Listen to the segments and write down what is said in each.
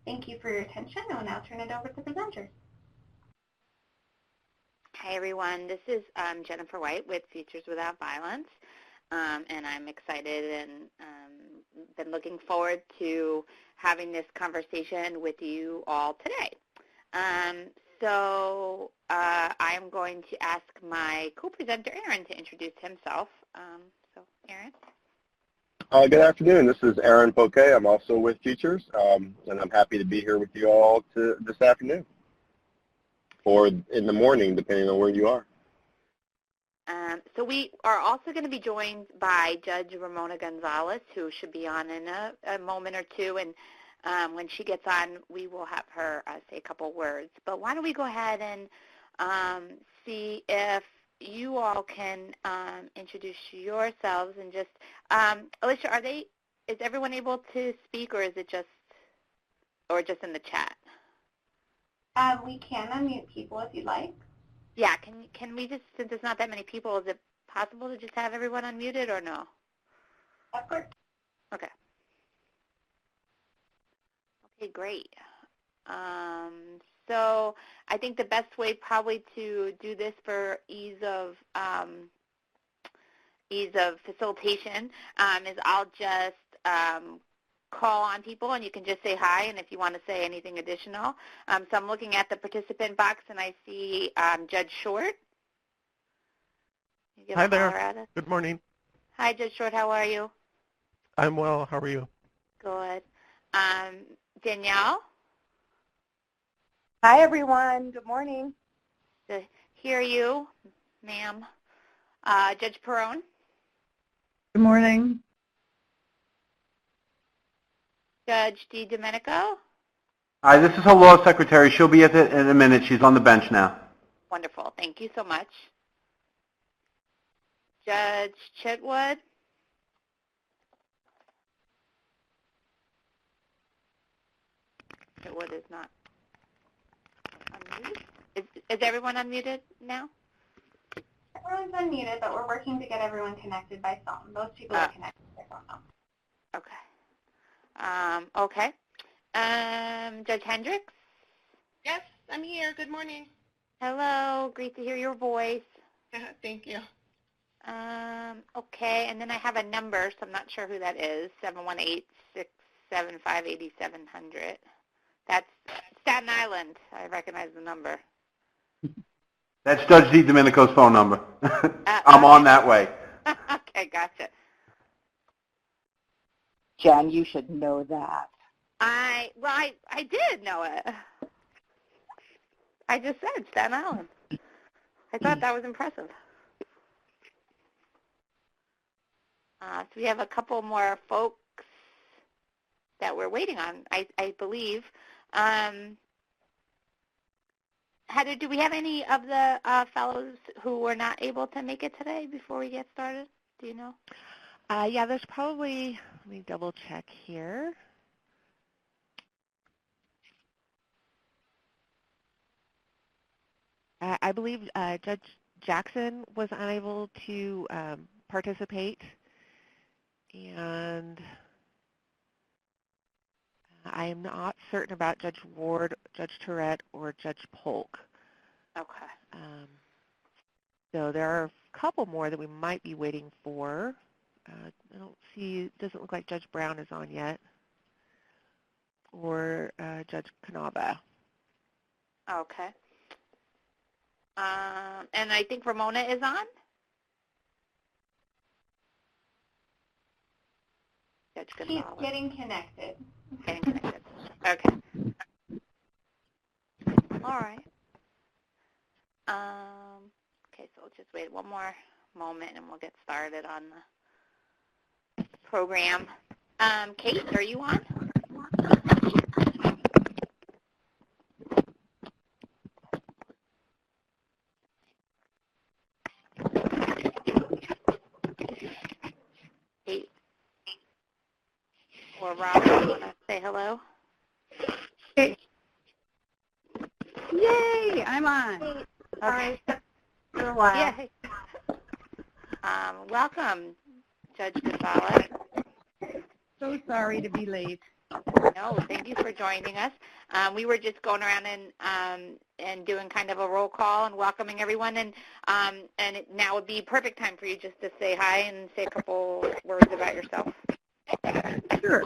Thank you for your attention. I will now turn it over to the presenters. Hi, everyone. This is Jennifer White with Futures Without Violence, and I'm excited and been looking forward to having this conversation with you all today. So I'm going to ask my co-presenter, Aaron, to introduce himself. So, Aaron. Good afternoon. This is Aaron Poquet. I'm also with Futures, and I'm happy to be here with you all this afternoon, or in the morning, depending on where you are. So we are also going to be joined by Judge Ramona Gonzalez, who should be on in a moment or two, and when she gets on, we will have her say a couple words. But why don't we go ahead and see if you all can introduce yourselves and just, Alicia, is everyone able to speak, or is it just in the chat? We can unmute people if you'd like. Yeah, can we just, since there's not that many people, is it possible to just have everyone unmuted or no? Of course. Okay. Okay, great. So I think the best way probably to do this for ease of facilitation is I'll just call on people, and you can just say hi, and if you want to say anything additional. So I'm looking at the participant box, and I see Judge Short. Hi there. Good morning. Hi, Judge Short. How are you? I'm well. How are you? Good. Danielle? Hi, everyone. Good morning. To hear you, ma'am. Judge Perrone? Good morning. Judge DiDomenico? Hi, this is her law secretary. She'll be at it in a minute. She's on the bench now. Wonderful. Thank you so much. Judge Chitwood? Chitwood is not unmuted. Is everyone unmuted now? Everyone's unmuted, but we're working to get everyone connected by phone. Most people are connected by phone now. Okay. Okay. Judge Hendricks? Yes, I'm here. Good morning. Hello. Great to hear your voice. Thank you. Okay, and then I have a number, so I'm not sure who that is, 718-675-8700. That's Staten Island. I recognize the number. That's Judge DiDomenico's phone number. I'm on that way. Okay, gotcha. Jen, you should know that. I did know it. I just said Staten Island. I thought that was impressive. So we have a couple more folks that we're waiting on, I believe. Heather, do we have any of the fellows who were not able to make it today before we get started? Do you know? Yeah, there's probably, let me double check here. I believe Judge Jackson was unable to participate, and I am not certain about Judge Ward, Judge Tourette, or Judge Polk. Okay. So there are a couple more that we might be waiting for. I don't see, doesn't look like Judge Brown is on yet, or Judge Canava. Okay. And I think Ramona is on. Judge He's Gonzalez. getting connected. Getting connected. Okay. All right. Okay, so we'll just wait one more moment and we'll get started on the program. Kate, are you on? Kate? Or Rob, do you want to say hello? Hey. Yay, I'm on. Okay. For a while. Yay. Welcome, Judge Gonzalez. So sorry to be late. No, thank you for joining us. We were just going around and doing kind of a roll call and welcoming everyone, and now would be perfect time for you just to say hi and say a couple words about yourself. Sure.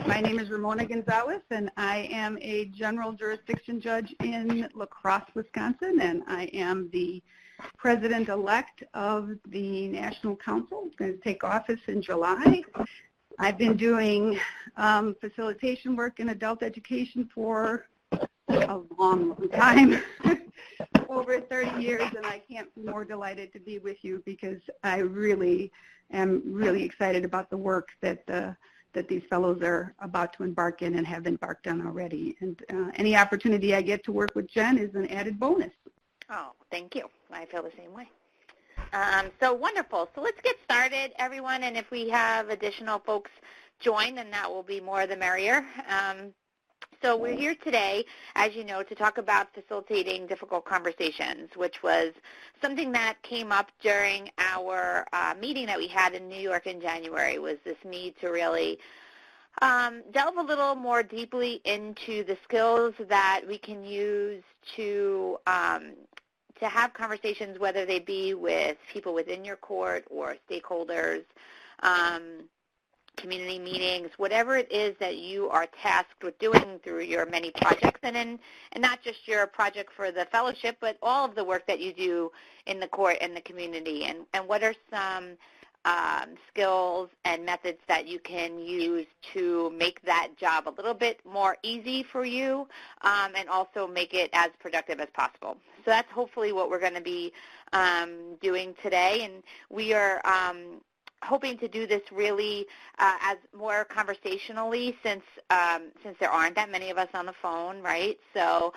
My name is Ramona Gonzalez, and I am a general jurisdiction judge in La Crosse, Wisconsin, and I am the president-elect of the National Council. I'm going to take office in July. I've been doing facilitation work in adult education for a long time, over 30 years, and I can't be more delighted to be with you because I really am really excited about the work that these fellows are about to embark in and have embarked on already. And any opportunity I get to work with Jen is an added bonus. Oh, thank you. I feel the same way. So wonderful. So let's get started, everyone, and if we have additional folks join, then that will be more the merrier. So we're here today, as you know, to talk about facilitating difficult conversations, which was something that came up during our meeting that we had in New York in January, was this need to really delve a little more deeply into the skills that we can use to have conversations, whether they be with people within your court or stakeholders, community meetings, whatever it is that you are tasked with doing through your many projects, and not just your project for the fellowship, but all of the work that you do in the court and the community, and what are some skills and methods that you can use to make that job a little bit more easy for you, and also make it as productive as possible. So that's hopefully what we're going to be doing today, and we are hoping to do this really as more conversationally, since there aren't that many of us on the phone, right? So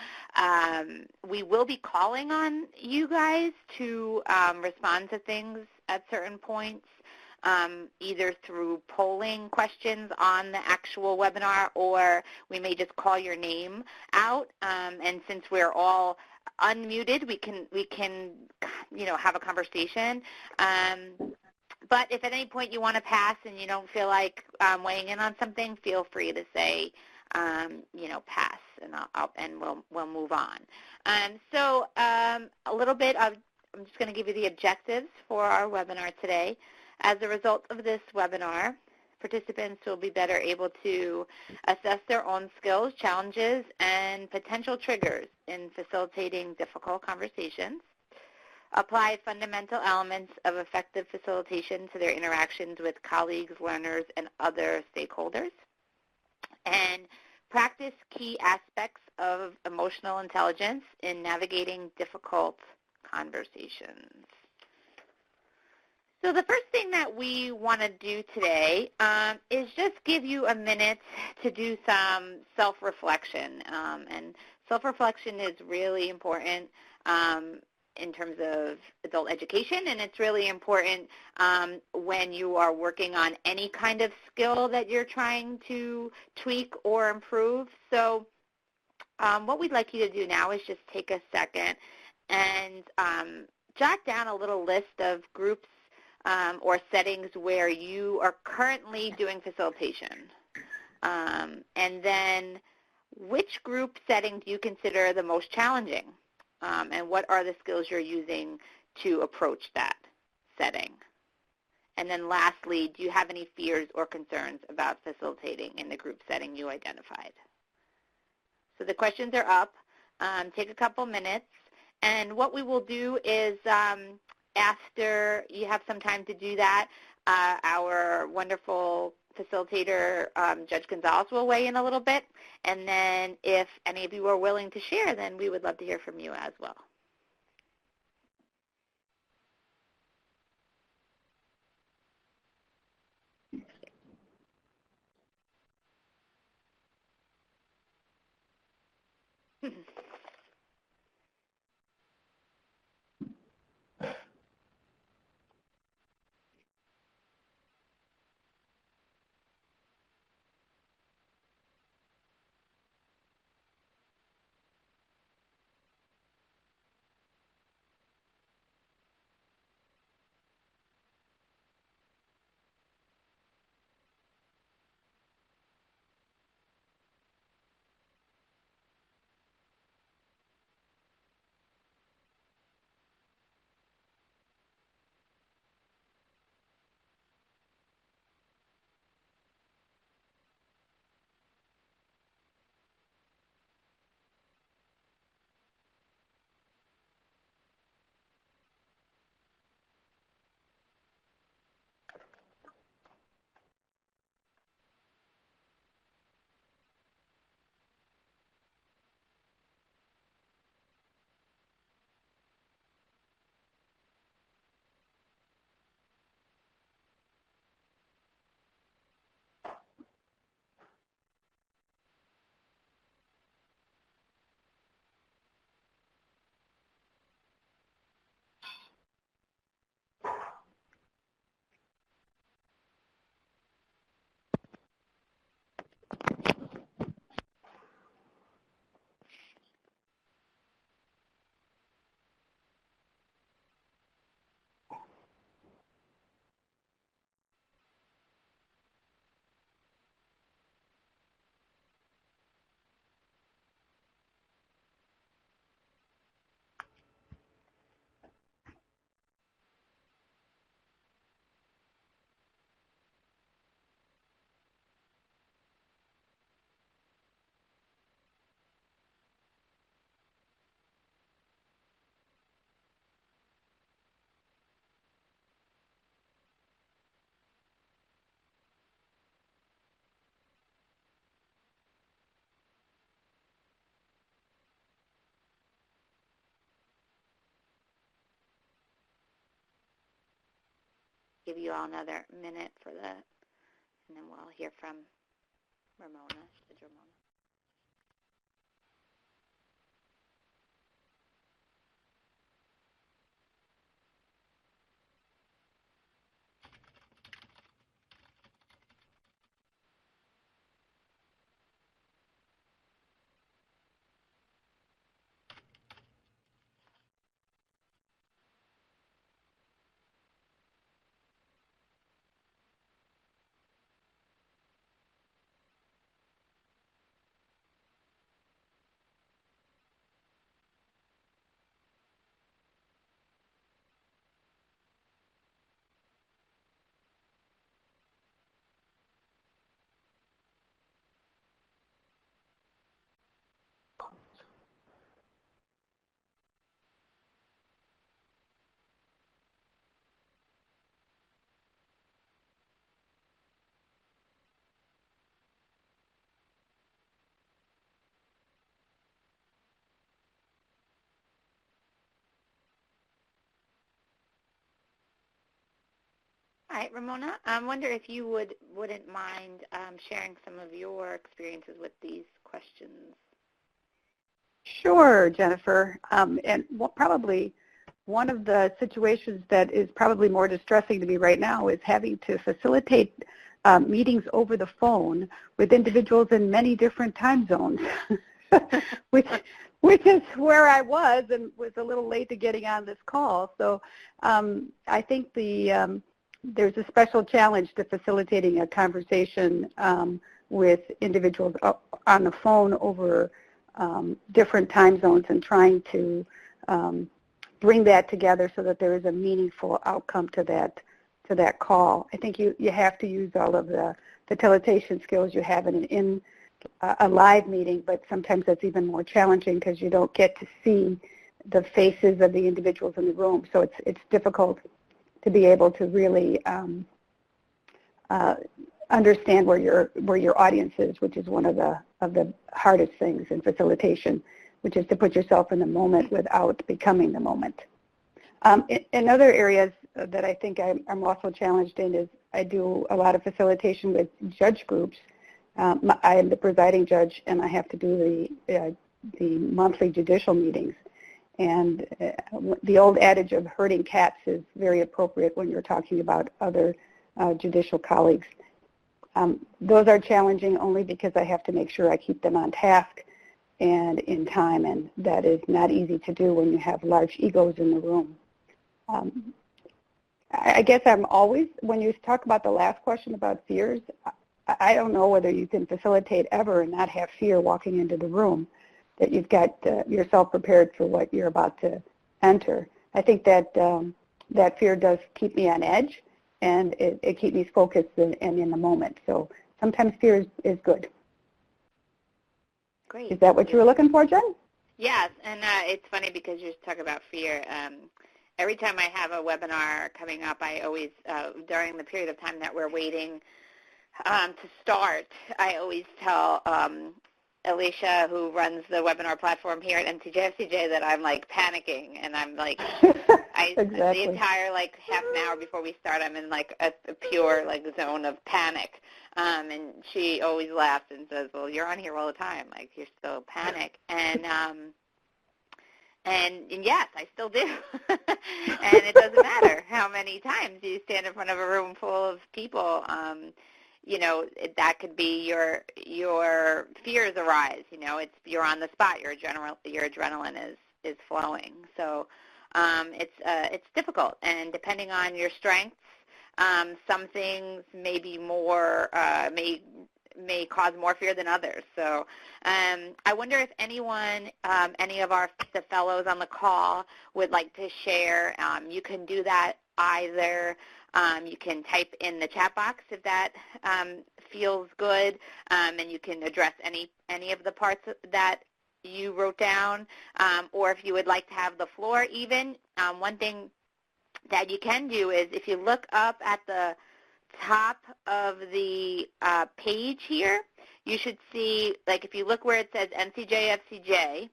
we will be calling on you guys to respond to things at certain points, either through polling questions on the actual webinar, or we may just call your name out. And since we're all unmuted, we can have a conversation. But if at any point you want to pass and you don't feel like weighing in on something, feel free to say, pass, and we'll move on. So a little bit of, I'm just going to give you the objectives for our webinar today. As a result of this webinar, participants will be better able to assess their own skills, challenges, and potential triggers in facilitating difficult conversations, apply fundamental elements of effective facilitation to their interactions with colleagues, learners, and other stakeholders, and practice key aspects of emotional intelligence in navigating difficult conversations. So the first thing that we want to do today is just give you a minute to do some self-reflection. And self-reflection is really important in terms of adult education, and it's really important when you are working on any kind of skill that you're trying to tweak or improve. So what we'd like you to do now is just take a second and jot down a little list of groups or settings where you are currently doing facilitation. And then which group setting do you consider the most challenging? And what are the skills you're using to approach that setting? And then lastly, do you have any fears or concerns about facilitating in the group setting you identified? So the questions are up. Take a couple minutes. And what we will do is after you have some time to do that, our wonderful facilitator, Judge Gonzalez, will weigh in a little bit. And then if any of you are willing to share, then we would love to hear from you as well. give you all another minute for the, and then we'll hear from Ramona, Judge Ramona. All right, Ramona, I wonder if you wouldn't mind sharing some of your experiences with these questions. Sure, Jennifer. And probably one of the situations that is probably more distressing to me right now is having to facilitate meetings over the phone with individuals in many different time zones, which is where I was and was a little late to getting on this call. So I think there's a special challenge to facilitating a conversation with individuals on the phone over different time zones and trying to bring that together so that there is a meaningful outcome to that call. I think you have to use all of the facilitation skills you have in a live meeting, but sometimes that's even more challenging because you don't get to see the faces of the individuals in the room. So it's difficult to be able to really understand where your audience is, which is one of the hardest things in facilitation, which is to put yourself in the moment without becoming the moment. In other areas that I think I'm also challenged in is I do a lot of facilitation with judge groups. I am the presiding judge, and I have to do the monthly judicial meetings. And the old adage of herding cats is very appropriate when you're talking about other judicial colleagues. Those are challenging only because I have to make sure I keep them on task and in time, and that is not easy to do when you have large egos in the room. I guess I'm always, when you talk about the last question about fears, I don't know whether you can facilitate ever and not have fear walking into the room, that you've got yourself prepared for what you're about to enter. I think that that fear does keep me on edge, and it keeps me focused and in the moment. So sometimes fear is good. Great. Is that what you were looking for, Jen? Yes, and it's funny because you're talking about fear. Every time I have a webinar coming up, I always, during the period of time that we're waiting to start, I always tell Alicia, who runs the webinar platform here at Ncjfcj, that I'm like panicking, and I'm like, Exactly. The entire like half an hour before we start, I'm in like a pure like zone of panic. And she always laughs and says, "Well, you're on here all the time, like you're still panic." And yes, I still do. And it doesn't matter how many times you stand in front of a room full of people. You know, that could be your fears arise. You know, you're on the spot. Your adrenaline is flowing. So it's difficult, and depending on your strengths, some things may be more may cause more fear than others. So I wonder if anyone, any of the fellows on the call would like to share. You can do that either. You can type in the chat box if that feels good, and you can address any of the parts that you wrote down, or if you would like to have the floor even. One thing that you can do is if you look up at the top of the page here, you should see, like if you look where it says Ncjfcj,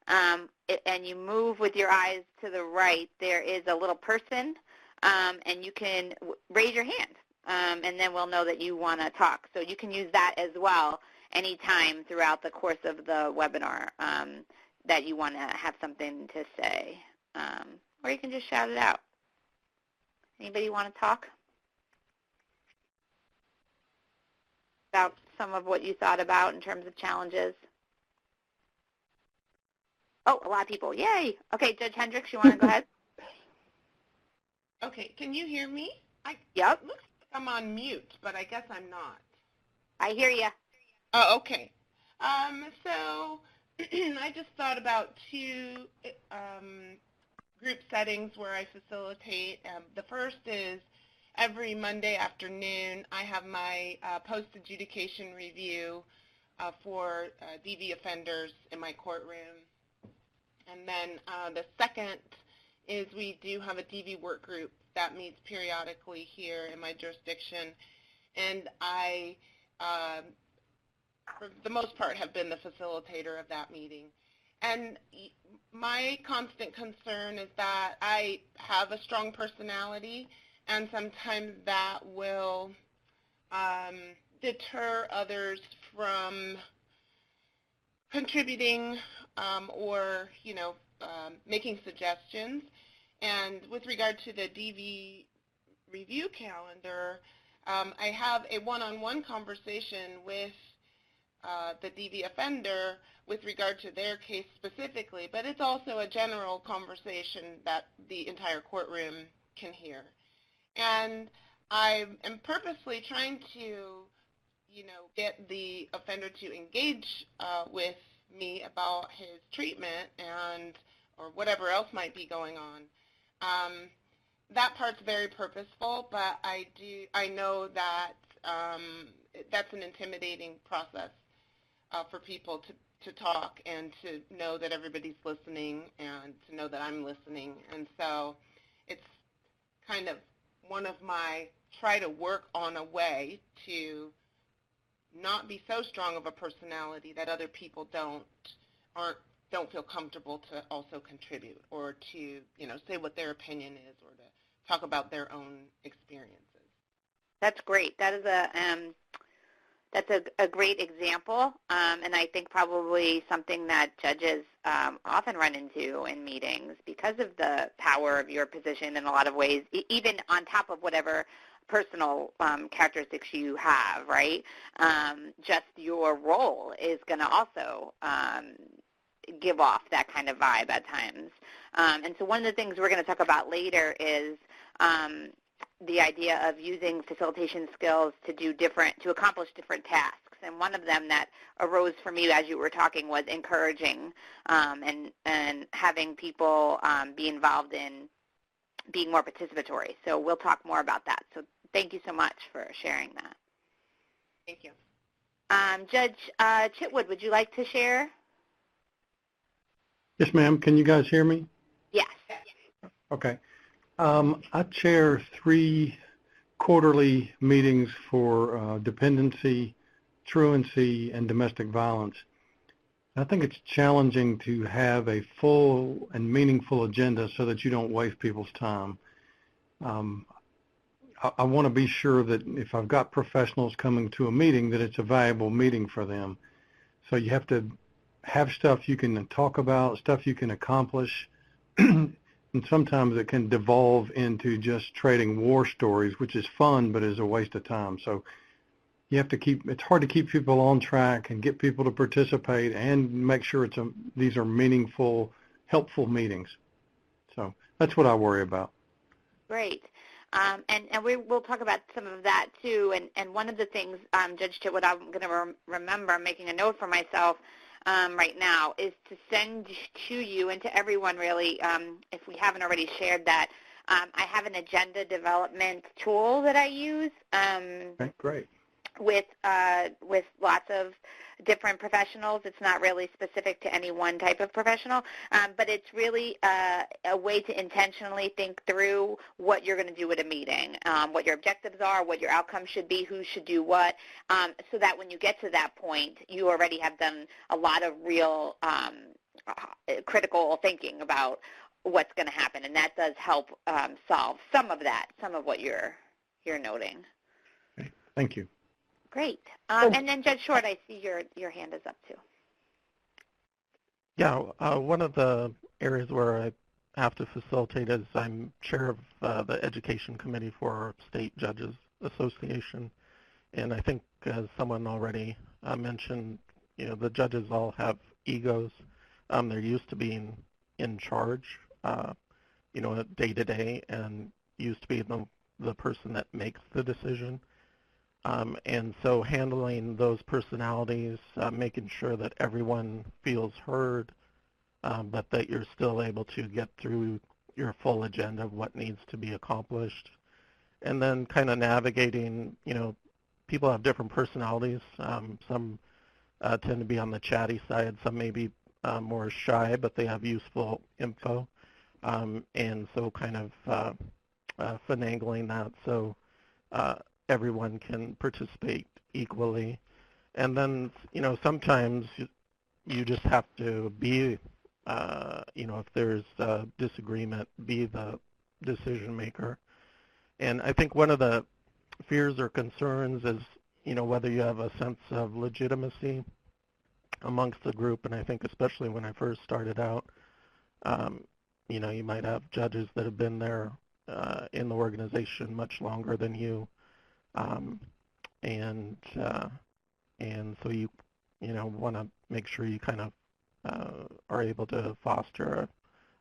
and you move with your eyes to the right, there is a little person and you can raise your hand, and then we'll know that you want to talk. So you can use that as well anytime throughout the course of the webinar that you want to have something to say, or you can just shout it out. Anybody want to talk about some of what you thought about in terms of challenges? Oh, a lot of people. Yay. Okay, Judge Hendricks, you want to go ahead? Okay, can you hear me? Yep. It looks like I'm on mute, but I guess I'm not. I hear you. Oh, okay. So I just thought about two group settings where I facilitate. The first is every Monday afternoon I have my post-adjudication review for DV offenders in my courtroom. And then the second is we do have a DV work group that meets periodically here in my jurisdiction. And I, for the most part, have been the facilitator of that meeting. And my constant concern is that I have a strong personality, and sometimes that will deter others from contributing or, making suggestions. And with regard to the DV review calendar, I have a one-on-one conversation with the DV offender with regard to their case specifically, but it's also a general conversation that the entire courtroom can hear. And I am purposely trying to, get the offender to engage with me about his treatment or whatever else might be going on. That part's very purposeful, but I know that that's an intimidating process for people to talk and to know that everybody's listening and to know that I'm listening. And so it's kind of one of my try to work on a way to not be so strong of a personality that other people don't feel comfortable to also contribute or to, say what their opinion is or to talk about their own experiences. That's great. That is that's a great example, and I think probably something that judges often run into in meetings because of the power of your position in a lot of ways, even on top of whatever personal characteristics you have, right? Just your role is going to also give off that kind of vibe at times. And so one of the things we're going to talk about later is the idea of using facilitation skills to accomplish different tasks. And one of them that arose for me as you were talking was encouraging and having people be involved in being more participatory. So we'll talk more about that. So thank you so much for sharing that. Thank you. Judge Chitwood, would you like to share? Yes, ma'am. Can you guys hear me? Yes. Okay. I chair 3 quarterly meetings for dependency, truancy, and domestic violence. I think it's challenging to have a full and meaningful agenda so that you don't waste people's time. I want to be sure that if I've got professionals coming to a meeting, that it's a valuable meeting for them. So you have to have stuff you can talk about, stuff you can accomplish, and sometimes it can devolve into just trading war stories, which is fun but is a waste of time. So you have to it's hard to keep people on track and get people to participate and make sure these are meaningful, helpful meetings. So that's what I worry about. Great. And we'll talk about some of that too. And one of the things, Judge Chitwood, I'm going to remember, I'm making a note for myself right now, is to send to you and to everyone really, if we haven't already shared that, I have an agenda development tool that I use. Okay, great. With lots of different professionals. It's not really specific to any one type of professional, but it's really a way to intentionally think through what you're going to do at a meeting, what your objectives are, what your outcomes should be, who should do what, so that when you get to that point, you already have done a lot of real critical thinking about what's going to happen, and that does help solve some of what you're noting. Okay. Thank you. Great. And then Judge Short, I see your hand is up too. Yeah, one of the areas where I have to facilitate is I'm chair of the education committee for our State Judges Association, and I think as someone already mentioned, the judges all have egos. They're used to being in charge, day to day, and used to be the person that makes the decision. And so handling those personalities, making sure that everyone feels heard, but that you're still able to get through your full agenda of what needs to be accomplished. And then kind of navigating, people have different personalities. Some tend to be on the chatty side. Some may be more shy, but they have useful info. And so kind of finagling that so everyone can participate equally. And then, sometimes you just have to be, if there's a disagreement, be the decision maker. And I think one of the fears or concerns is, whether you have a sense of legitimacy amongst the group. And I think especially when I first started out, you might have judges that have been there in the organization much longer than you. And so you want to make sure you kind of are able to foster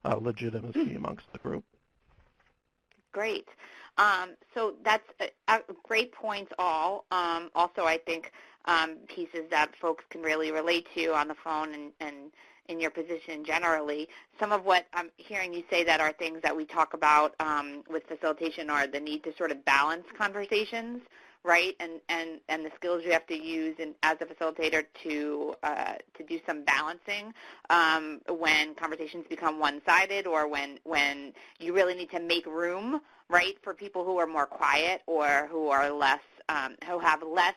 legitimacy amongst the group. Great. So that's great points all. Also, I think pieces that folks can really relate to on the phone and in your position generally. Some of what I'm hearing you say that are things that we talk about with facilitation are the need to sort of balance conversations, right? And the skills you have to use as a facilitator to do some balancing when conversations become one-sided, or when you really need to make room, right, for people who are more quiet or who are less who have less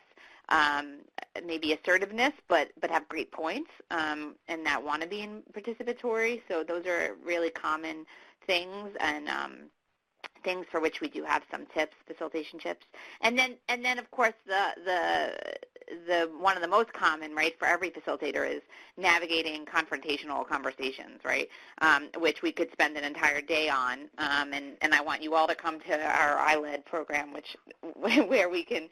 maybe assertiveness, but have great points and that want to be participatory. So those are really common things, and things for which we do have some tips, facilitation tips. And then of course the one of the most common, right, for every facilitator is navigating confrontational conversations, right, which we could spend an entire day on. And I want you all to come to our ILED program, where we can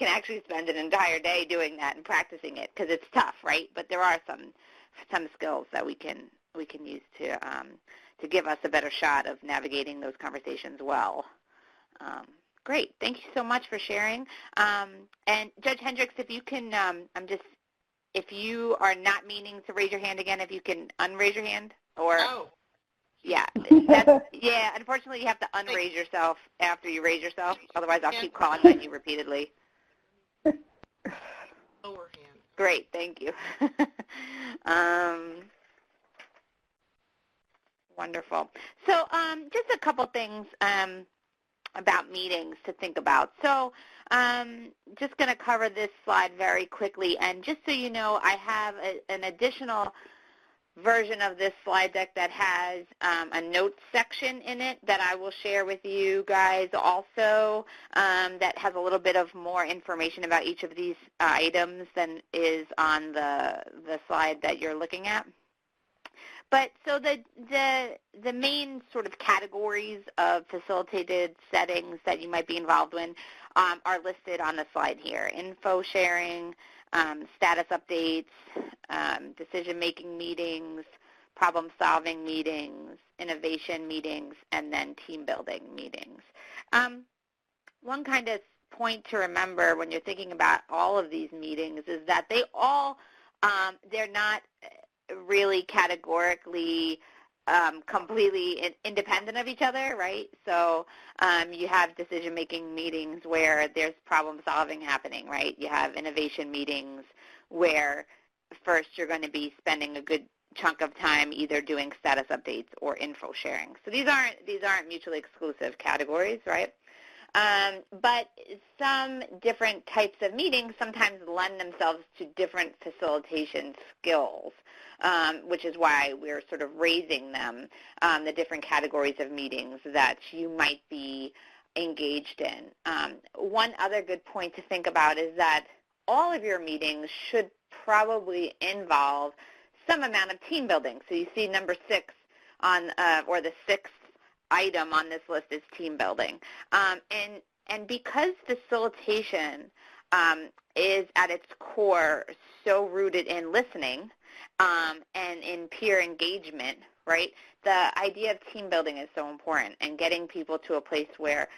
actually spend an entire day doing that and practicing it, because it's tough, right? But there are some skills that we can use to give us a better shot of navigating those conversations well. Great. Thank you so much for sharing. And Judge Hendricks, if you can, if you are not meaning to raise your hand again, if you can unraise your hand, or yeah, yeah. Unfortunately, you have to unraise yourself after you raise yourself. Otherwise, I'll keep calling on you repeatedly. Lower hand. Great. Thank you. Wonderful. So just a couple things about meetings to think about. So just going to cover this slide very quickly. And just so you know, I have an additional version of this slide deck that has a notes section in it that I will share with you guys also, that has a little bit of more information about each of these items than is on the slide that you're looking at. But so the main sort of categories of facilitated settings that you might be involved in are listed on the slide here: info sharing, status updates, decision-making meetings, problem-solving meetings, innovation meetings, and then team-building meetings. One kind of point to remember when you're thinking about all of these meetings is that they all, they're not really categorically completely independent of each other, right? So you have decision-making meetings where there's problem-solving happening, right? You have innovation meetings where first you're going to be spending a good chunk of time either doing status updates or info sharing. So these aren't mutually exclusive categories, right? But some different types of meetings sometimes lend themselves to different facilitation skills, which is why we're sort of raising them, the different categories of meetings that you might be engaged in. One other good point to think about is that all of your meetings should probably involve some amount of team building. So you see number 6 on, or the 6th item on this list is team building. And because facilitation is at its core so rooted in listening and in peer engagement, right, the idea of team building is so important and getting people to a place where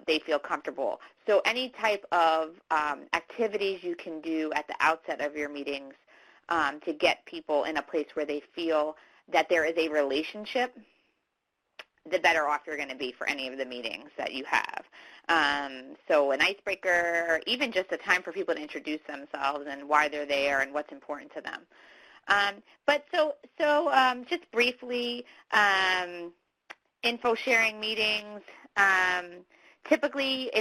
they feel comfortable. So any type of activities you can do at the outset of your meetings to get people in a place where they feel that there is a relationship, the better off you're going to be for any of the meetings that you have. So an icebreaker, or even just a time for people to introduce themselves and why they're there and what's important to them. But just briefly, info sharing meetings typically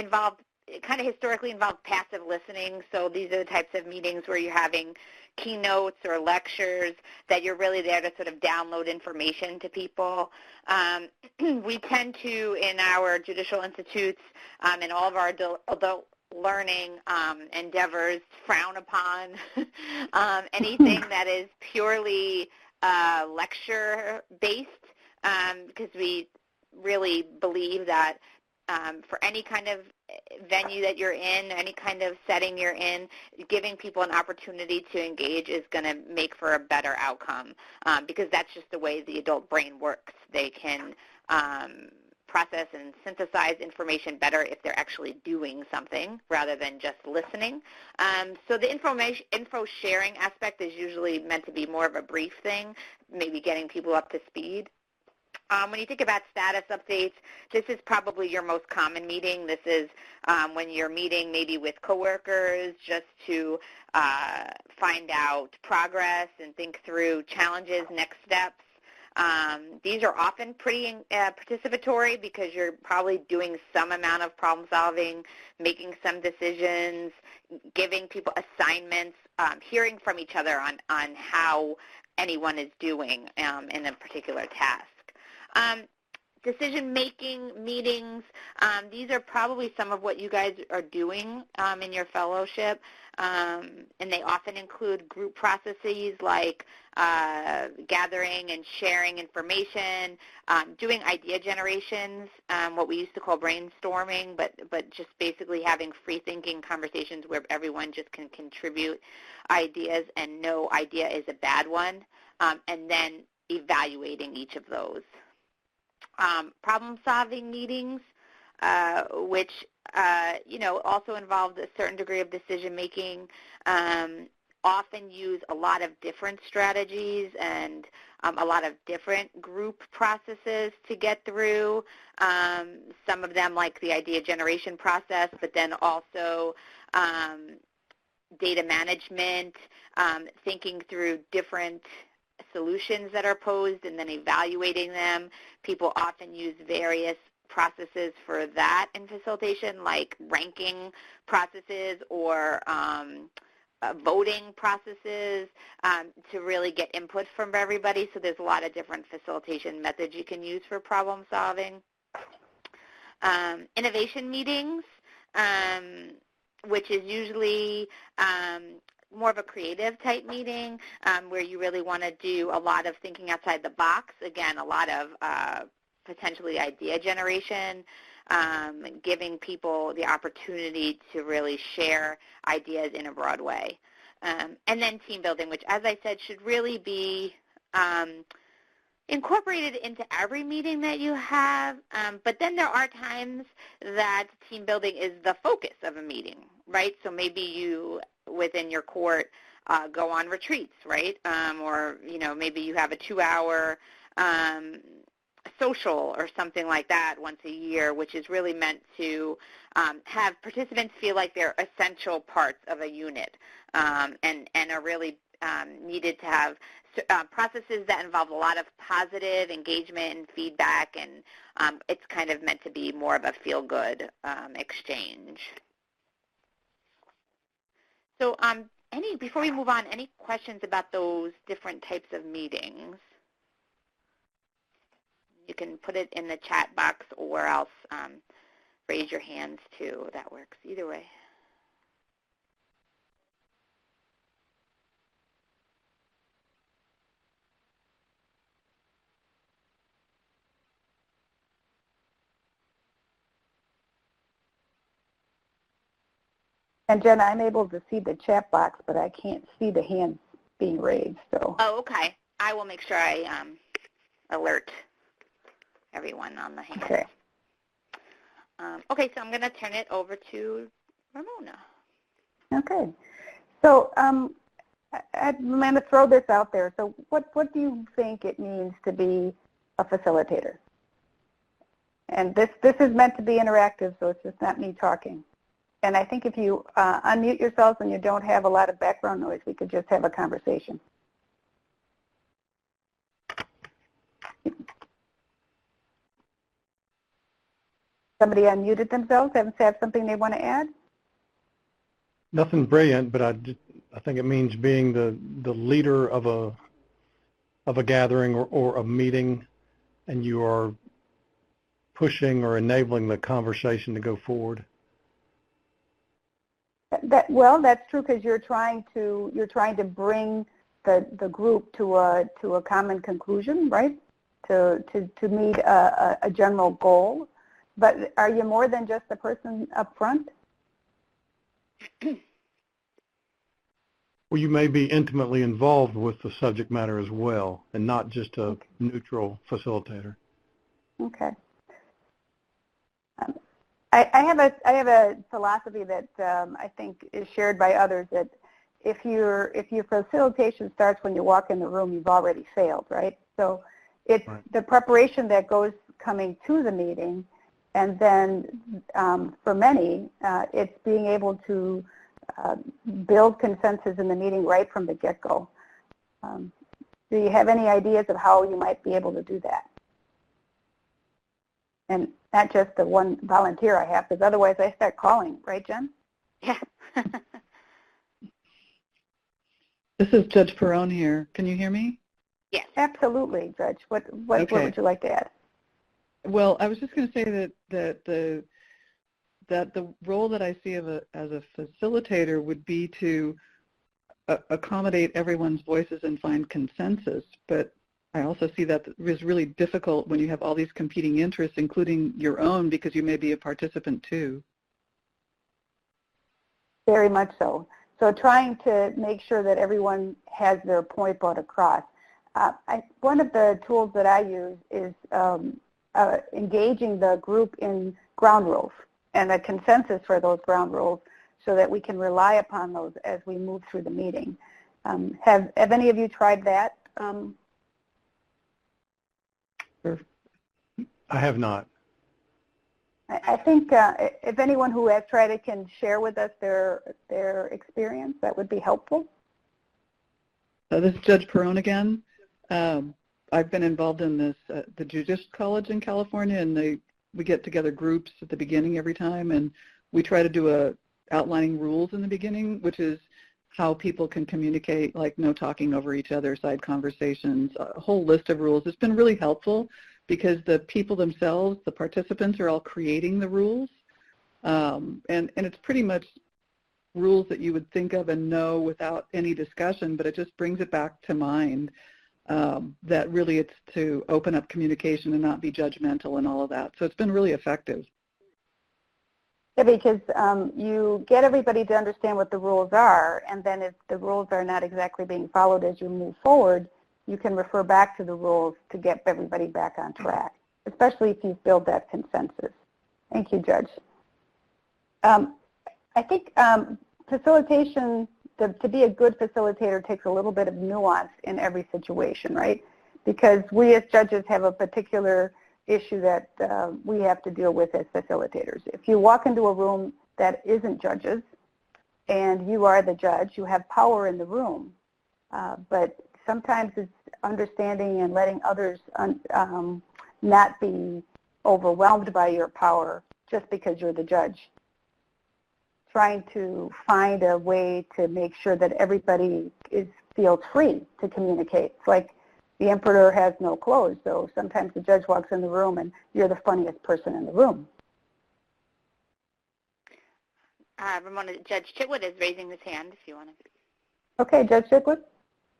historically involve passive listening. So these are the types of meetings where you're having keynotes or lectures that you're really there to sort of download information to people. We tend to, in our judicial institutes and all of our adult learning endeavors, frown upon anything that is purely lecture-based, because we really believe that for any kind of venue that you're in, any kind of setting you're in, giving people an opportunity to engage is going to make for a better outcome, because that's just the way the adult brain works. They can process and synthesize information better if they're actually doing something rather than just listening. So the info sharing aspect is usually meant to be more of a brief thing, maybe getting people up to speed. When you think about status updates, this is probably your most common meeting. This is when you're meeting maybe with coworkers just to find out progress and think through challenges, next steps. These are often pretty participatory because you're probably doing some amount of problem solving, making some decisions, giving people assignments, hearing from each other on how anyone is doing in a particular task. Decision-making meetings, these are probably some of what you guys are doing in your fellowship, and they often include group processes like gathering and sharing information, doing idea generations, what we used to call brainstorming, but just basically having free-thinking conversations where everyone just can contribute ideas and no idea is a bad one, and then evaluating each of those. Problem-solving meetings, which also involve a certain degree of decision-making, often use a lot of different strategies and a lot of different group processes to get through. Some of them like the idea generation process, but then also data management, thinking through different solutions that are posed and then evaluating them. People often use various processes for that in facilitation, like ranking processes or voting processes to really get input from everybody. So there's a lot of different facilitation methods you can use for problem solving. Innovation meetings, which is usually more of a creative type meeting where you really want to do a lot of thinking outside the box. Again, a lot of potentially idea generation, giving people the opportunity to really share ideas in a broad way. And then team building, which, as I said, should really be incorporated into every meeting that you have, but then there are times that team building is the focus of a meeting, right? So maybe you, within your court, go on retreats, right? Or, maybe you have a 2-hour social or something like that once a year, which is really meant to have participants feel like they're essential parts of a unit and are really needed to have processes that involve a lot of positive engagement and feedback, and it's kind of meant to be more of a feel-good exchange. So before we move on, any questions about those different types of meetings? You can put it in the chat box or else raise your hands too. That works either way. And Jen, I'm able to see the chat box, but I can't see the hands being raised. So. Oh, okay. I will make sure I alert everyone on the hands. Okay. Okay, so I'm going to turn it over to Ramona. Okay. So I'm going to throw this out there. So what do you think it means to be a facilitator? And this is meant to be interactive, so it's just not me talking. And I think if you unmute yourselves and you don't have a lot of background noise, we could just have a conversation. Somebody unmuted themselves, have something they want to add? Nothing brilliant, but I think it means being the leader of a gathering or a meeting, and you are pushing or enabling the conversation to go forward. Well, that's true, because you're trying to bring the group to a common conclusion, right? To meet a general goal. But are you more than just the person up front? Well, you may be intimately involved with the subject matter as well, and not just a neutral facilitator. Okay. I have a philosophy that I think is shared by others, that if your facilitation starts when you walk in the room, you've already failed, right? So it's the preparation that goes coming to the meeting, and then for many, it's being able to build consensus in the meeting right from the get-go. Do you have any ideas of how you might be able to do that? And not just the one volunteer I have, because otherwise I start calling, right, Jen? Yeah. This is Judge Perrone here. Can you hear me? Yes. Absolutely, Judge. What would you like to add? Well, I was just going to say that the role that I see as a facilitator would be to accommodate everyone's voices and find consensus, but I also see that is really difficult when you have all these competing interests, including your own, because you may be a participant too. Very much so. So trying to make sure that everyone has their point brought across. One of the tools that I use is engaging the group in ground rules and a consensus for those ground rules, so that we can rely upon those as we move through the meeting. Have any of you tried that? I have not. I think if anyone who has tried it can share with us their experience, that would be helpful. This is Judge Perrone again. I've been involved in this, the Judicial College in California, and we get together groups at the beginning every time, and we try to do outlining rules in the beginning, which is how people can communicate, like no talking over each other, side conversations, a whole list of rules. It's been really helpful because the people themselves, the participants, are all creating the rules. And it's pretty much rules that you would think of and know without any discussion, but it just brings it back to mind that really it's to open up communication and not be judgmental and all of that. So it's been really effective. Yeah, because you get everybody to understand what the rules are, and then if the rules are not exactly being followed as you move forward, you can refer back to the rules to get everybody back on track, especially if you build that consensus. Thank you, Judge. I think facilitation, to be a good facilitator, takes a little bit of nuance in every situation, right? Because we as judges have a particular issue that we have to deal with as facilitators. If you walk into a room that isn't judges and you are the judge, you have power in the room. But sometimes it's understanding and letting others not be overwhelmed by your power just because you're the judge. Trying to find a way to make sure that everybody feels free to communicate. It's like the emperor has no clothes, so sometimes the judge walks in the room and you're the funniest person in the room. Ramona, Judge Chitwood is raising his hand if you want to. Okay, Judge Chitwood?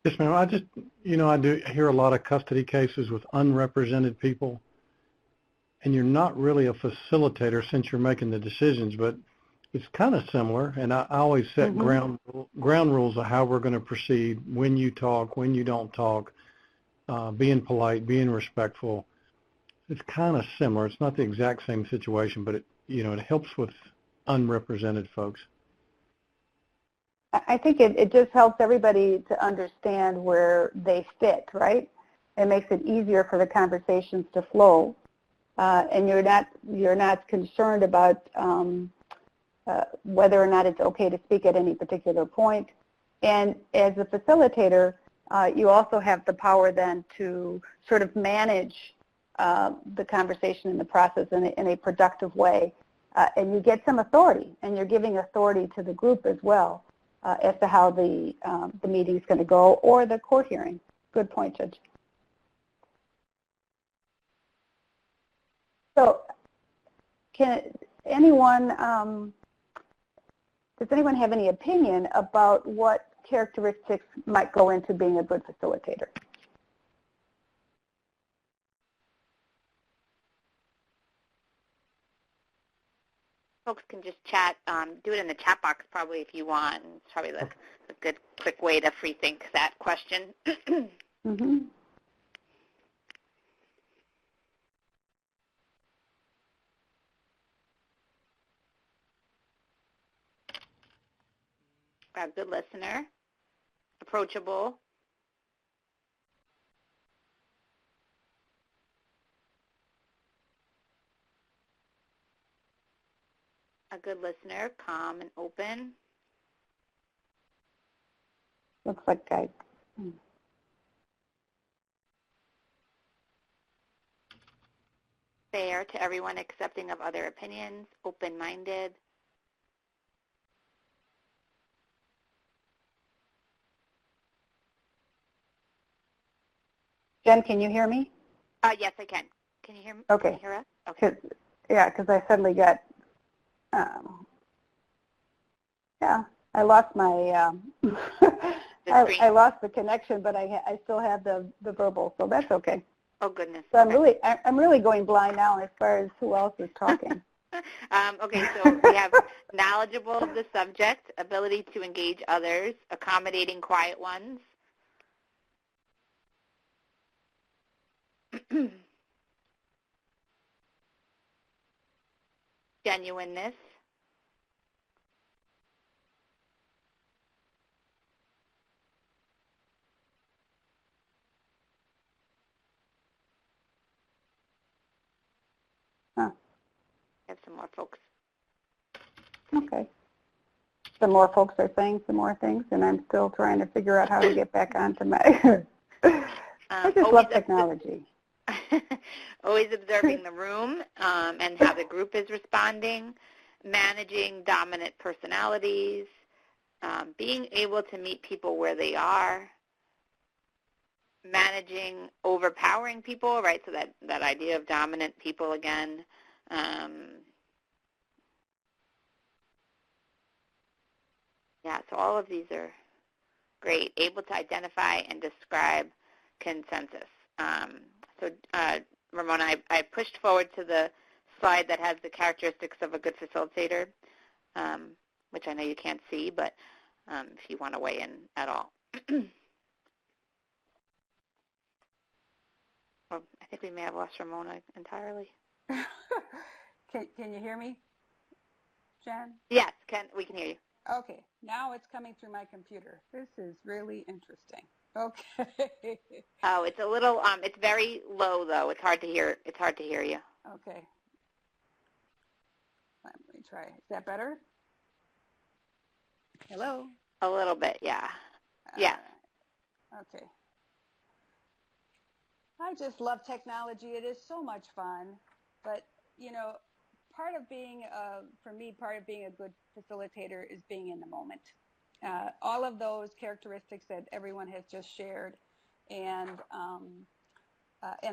Yes, ma'am. I just, I do hear a lot of custody cases with unrepresented people, and you're not really a facilitator since you're making the decisions, but it's kind of similar, and I always set ground rules of how we're going to proceed, when you talk, when you don't talk, being polite, being respectful. It's kind of similar. It's not the exact same situation, but it helps with unrepresented folks. I think it just helps everybody to understand where they fit, right? It makes it easier for the conversations to flow, and you're not concerned about whether or not it's okay to speak at any particular point. And as a facilitator, you also have the power then to sort of manage the conversation and the process in a productive way. And you get some authority, and you're giving authority to the group as well as to how the meeting is going to go or the court hearing. Good point, Judge. So does anyone have any opinion about what characteristics might go into being a good facilitator? Folks can just chat, do it in the chat box probably if you want. It's probably a good, quick way to free think that question. A good listener, approachable, a good listener, calm and open. Looks like I... Fair to everyone, accepting of other opinions, open-minded. Jen, can you hear me? Yes, I can. Can you hear me? Okay. Can you hear us? Okay. Because I suddenly got... I lost my... I lost the connection, but I still have the verbal, so that's okay. Oh goodness. So I'm really going blind now as far as who else is talking. Okay, so we have knowledgeable of the subject, ability to engage others, accommodating quiet ones. Genuineness. Have some more folks. Okay. Some more folks are saying some more things, and I'm still trying to figure out how to get back onto my... I just love technology. Always observing the room and how the group is responding, managing dominant personalities, being able to meet people where they are, managing overpowering people, right? So that idea of dominant people again. Yeah, so all of these are great. Able to identify and describe consensus. So Ramona, I pushed forward to the slide that has the characteristics of a good facilitator, which I know you can't see, but if you want to weigh in at all. Well, I think we may have lost Ramona entirely. Can you hear me, Jen? Yes, we can hear you. Okay, now it's coming through my computer. This is really interesting. Okay. Oh, it's a little, it's very low though. It's hard to hear. It's hard to hear you. Okay. Let me try. Is that better? Hello? A little bit, yeah. Yeah. Okay. I just love technology. It is so much fun. But, you know, part of being, for me, part of being a good facilitator is being in the moment. All of those characteristics that everyone has just shared and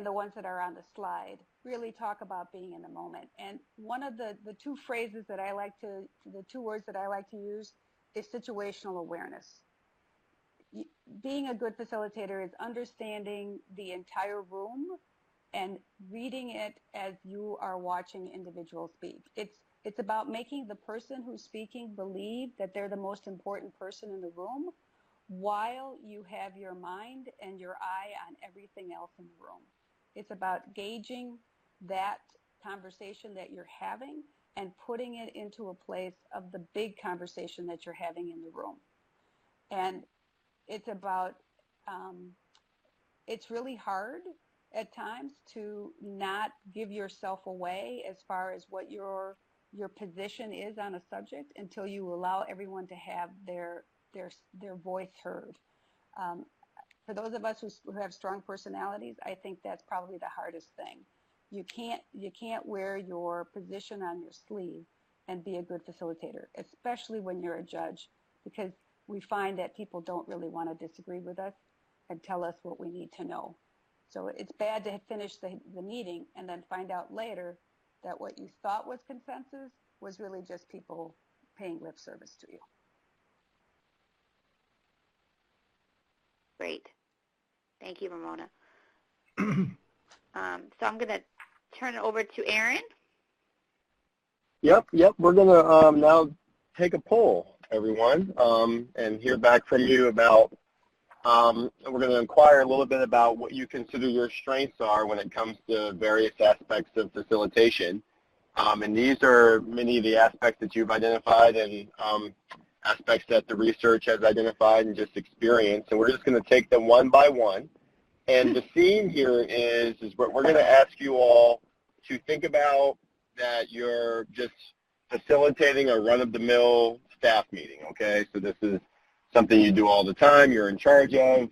the ones that are on the slide really talk about being in the moment. And one of the two phrases that I like to, the two words that I like to use is situational awareness. Being a good facilitator is understanding the entire room and reading it as you are watching individuals speak. It's about making the person who's speaking believe that they're the most important person in the room while you have your mind and your eye on everything else in the room. It's about gauging that conversation that you're having and putting it into a place of the big conversation that you're having in the room. And it's about, it's really hard at times to not give yourself away as far as what your position is on a subject until you allow everyone to have their voice heard. For those of us who have strong personalities, I think that's probably the hardest thing. You can't wear your position on your sleeve and be a good facilitator, especially when you're a judge, because we find that people don't really want to disagree with us and tell us what we need to know. So it's bad to finish the meeting and then find out later that what you thought was consensus was really just people paying lip service to you. Great. Thank you, Ramona. So I'm going to turn it over to Aaron. Yep. We're going to now take a poll, everyone, and hear back from you about, we're going to inquire a little bit about what you consider your strengths are when it comes to various aspects of facilitation. And these are many of the aspects that you've identified and aspects that the research has identified and just experience. And we're just going to take them one by one. And the theme here is what we're going to ask you all to think about that you're just facilitating a run-of-the-mill staff meeting, okay? So this is something you do all the time, you're in charge of,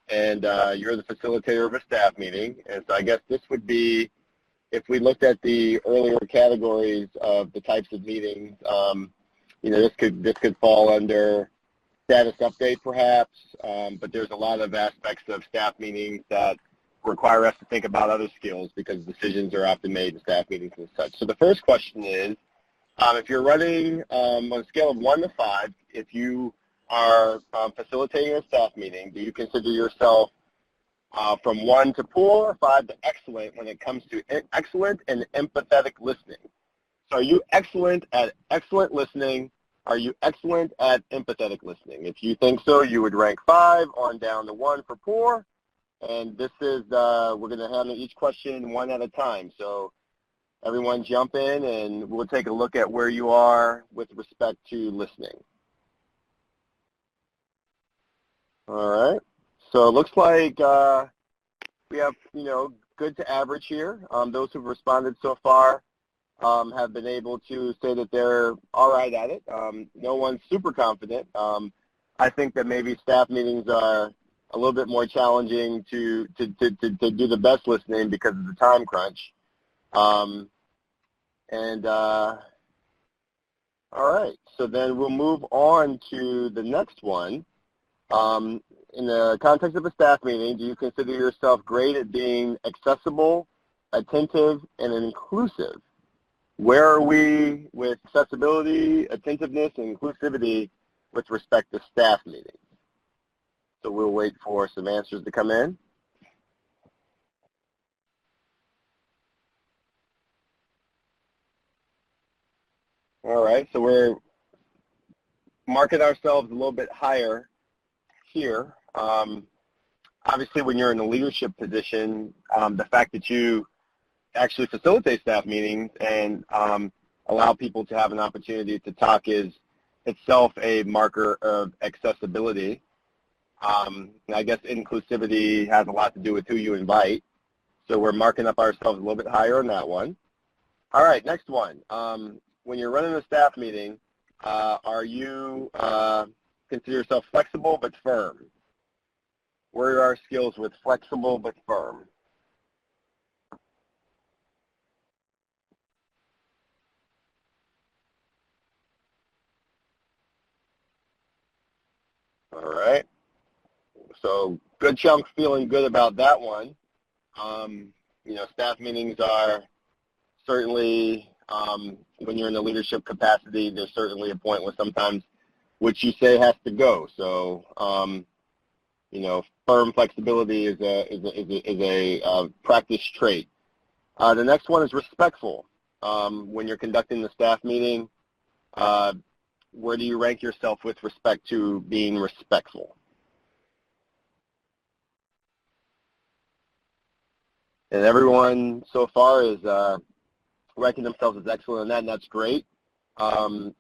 and you're the facilitator of a staff meeting. And so I guess this would be, if we looked at the earlier categories of the types of meetings, you know, this could fall under status update perhaps, but there's a lot of aspects of staff meetings that require us to think about other skills because decisions are often made in staff meetings and such. So the first question is, if you're running on a scale of 1 to 5, if you are facilitating a staff meeting, do you consider yourself from 1 to poor, 5 to excellent when it comes to excellent and empathetic listening? So are you excellent at excellent listening? Are you excellent at empathetic listening? If you think so, you would rank 5 on down to 1 for poor. And this is, we're going to handle each question one at a time. So everyone jump in and we'll take a look at where you are with respect to listening. All right. So it looks like we have, you know, good to average here. Those who've responded so far have been able to say that they're all right at it. No one's super confident. I think that maybe staff meetings are a little bit more challenging to do the best listening because of the time crunch. All right, so then we'll move on to the next one. In the context of a staff meeting, do you consider yourself great at being accessible, attentive, and inclusive? Where are we with accessibility, attentiveness, and inclusivity with respect to staff meetings? So we'll wait for some answers to come in. All right, so we're marking ourselves a little bit higher here. Obviously, when you're in a leadership position, the fact that you actually facilitate staff meetings and allow people to have an opportunity to talk is itself a marker of accessibility. I guess inclusivity has a lot to do with who you invite. So we're marking up ourselves a little bit higher on that one. All right, next one. When you're running a staff meeting, are you consider yourself flexible but firm? Where are our skills with flexible but firm? All right. So good chunk feeling good about that one. Staff meetings are certainly, when you're in a leadership capacity, there's certainly a point where sometimes what you say has to go. So, firm flexibility is a practice trait. The next one is respectful. When you're conducting the staff meeting, where do you rank yourself with respect to being respectful? And everyone so far is ranking themselves as excellent in that, and that's great. The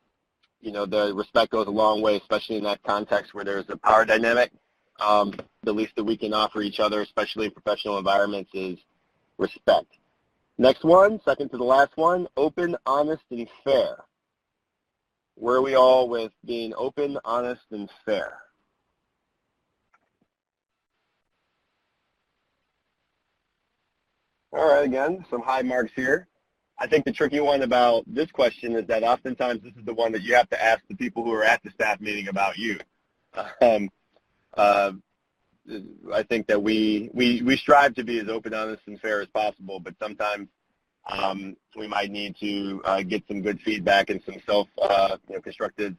respect goes a long way, especially in that context where there's a power dynamic. The least that we can offer each other, especially in professional environments, is respect. Next one, second to the last one, open, honest, and fair. Where are we all with being open, honest, and fair? All right, again, some high marks here. I think the tricky one about this question is that oftentimes this is the one that you have to ask the people who are at the staff meeting about you. I think that we strive to be as open, honest, and fair as possible, but sometimes we might need to get some good feedback and some constructive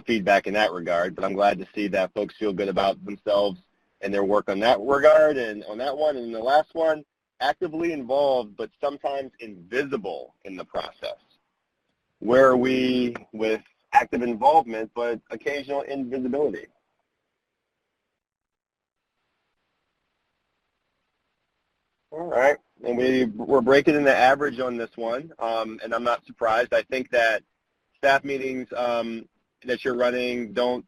feedback in that regard. But I'm glad to see that folks feel good about themselves and their work on that regard. And on that one, and the last one, actively involved, but sometimes invisible in the process. Where are we with active involvement, but occasional invisibility? All right, and we're breaking in the average on this one, and I'm not surprised. I think that staff meetings that you're running don't,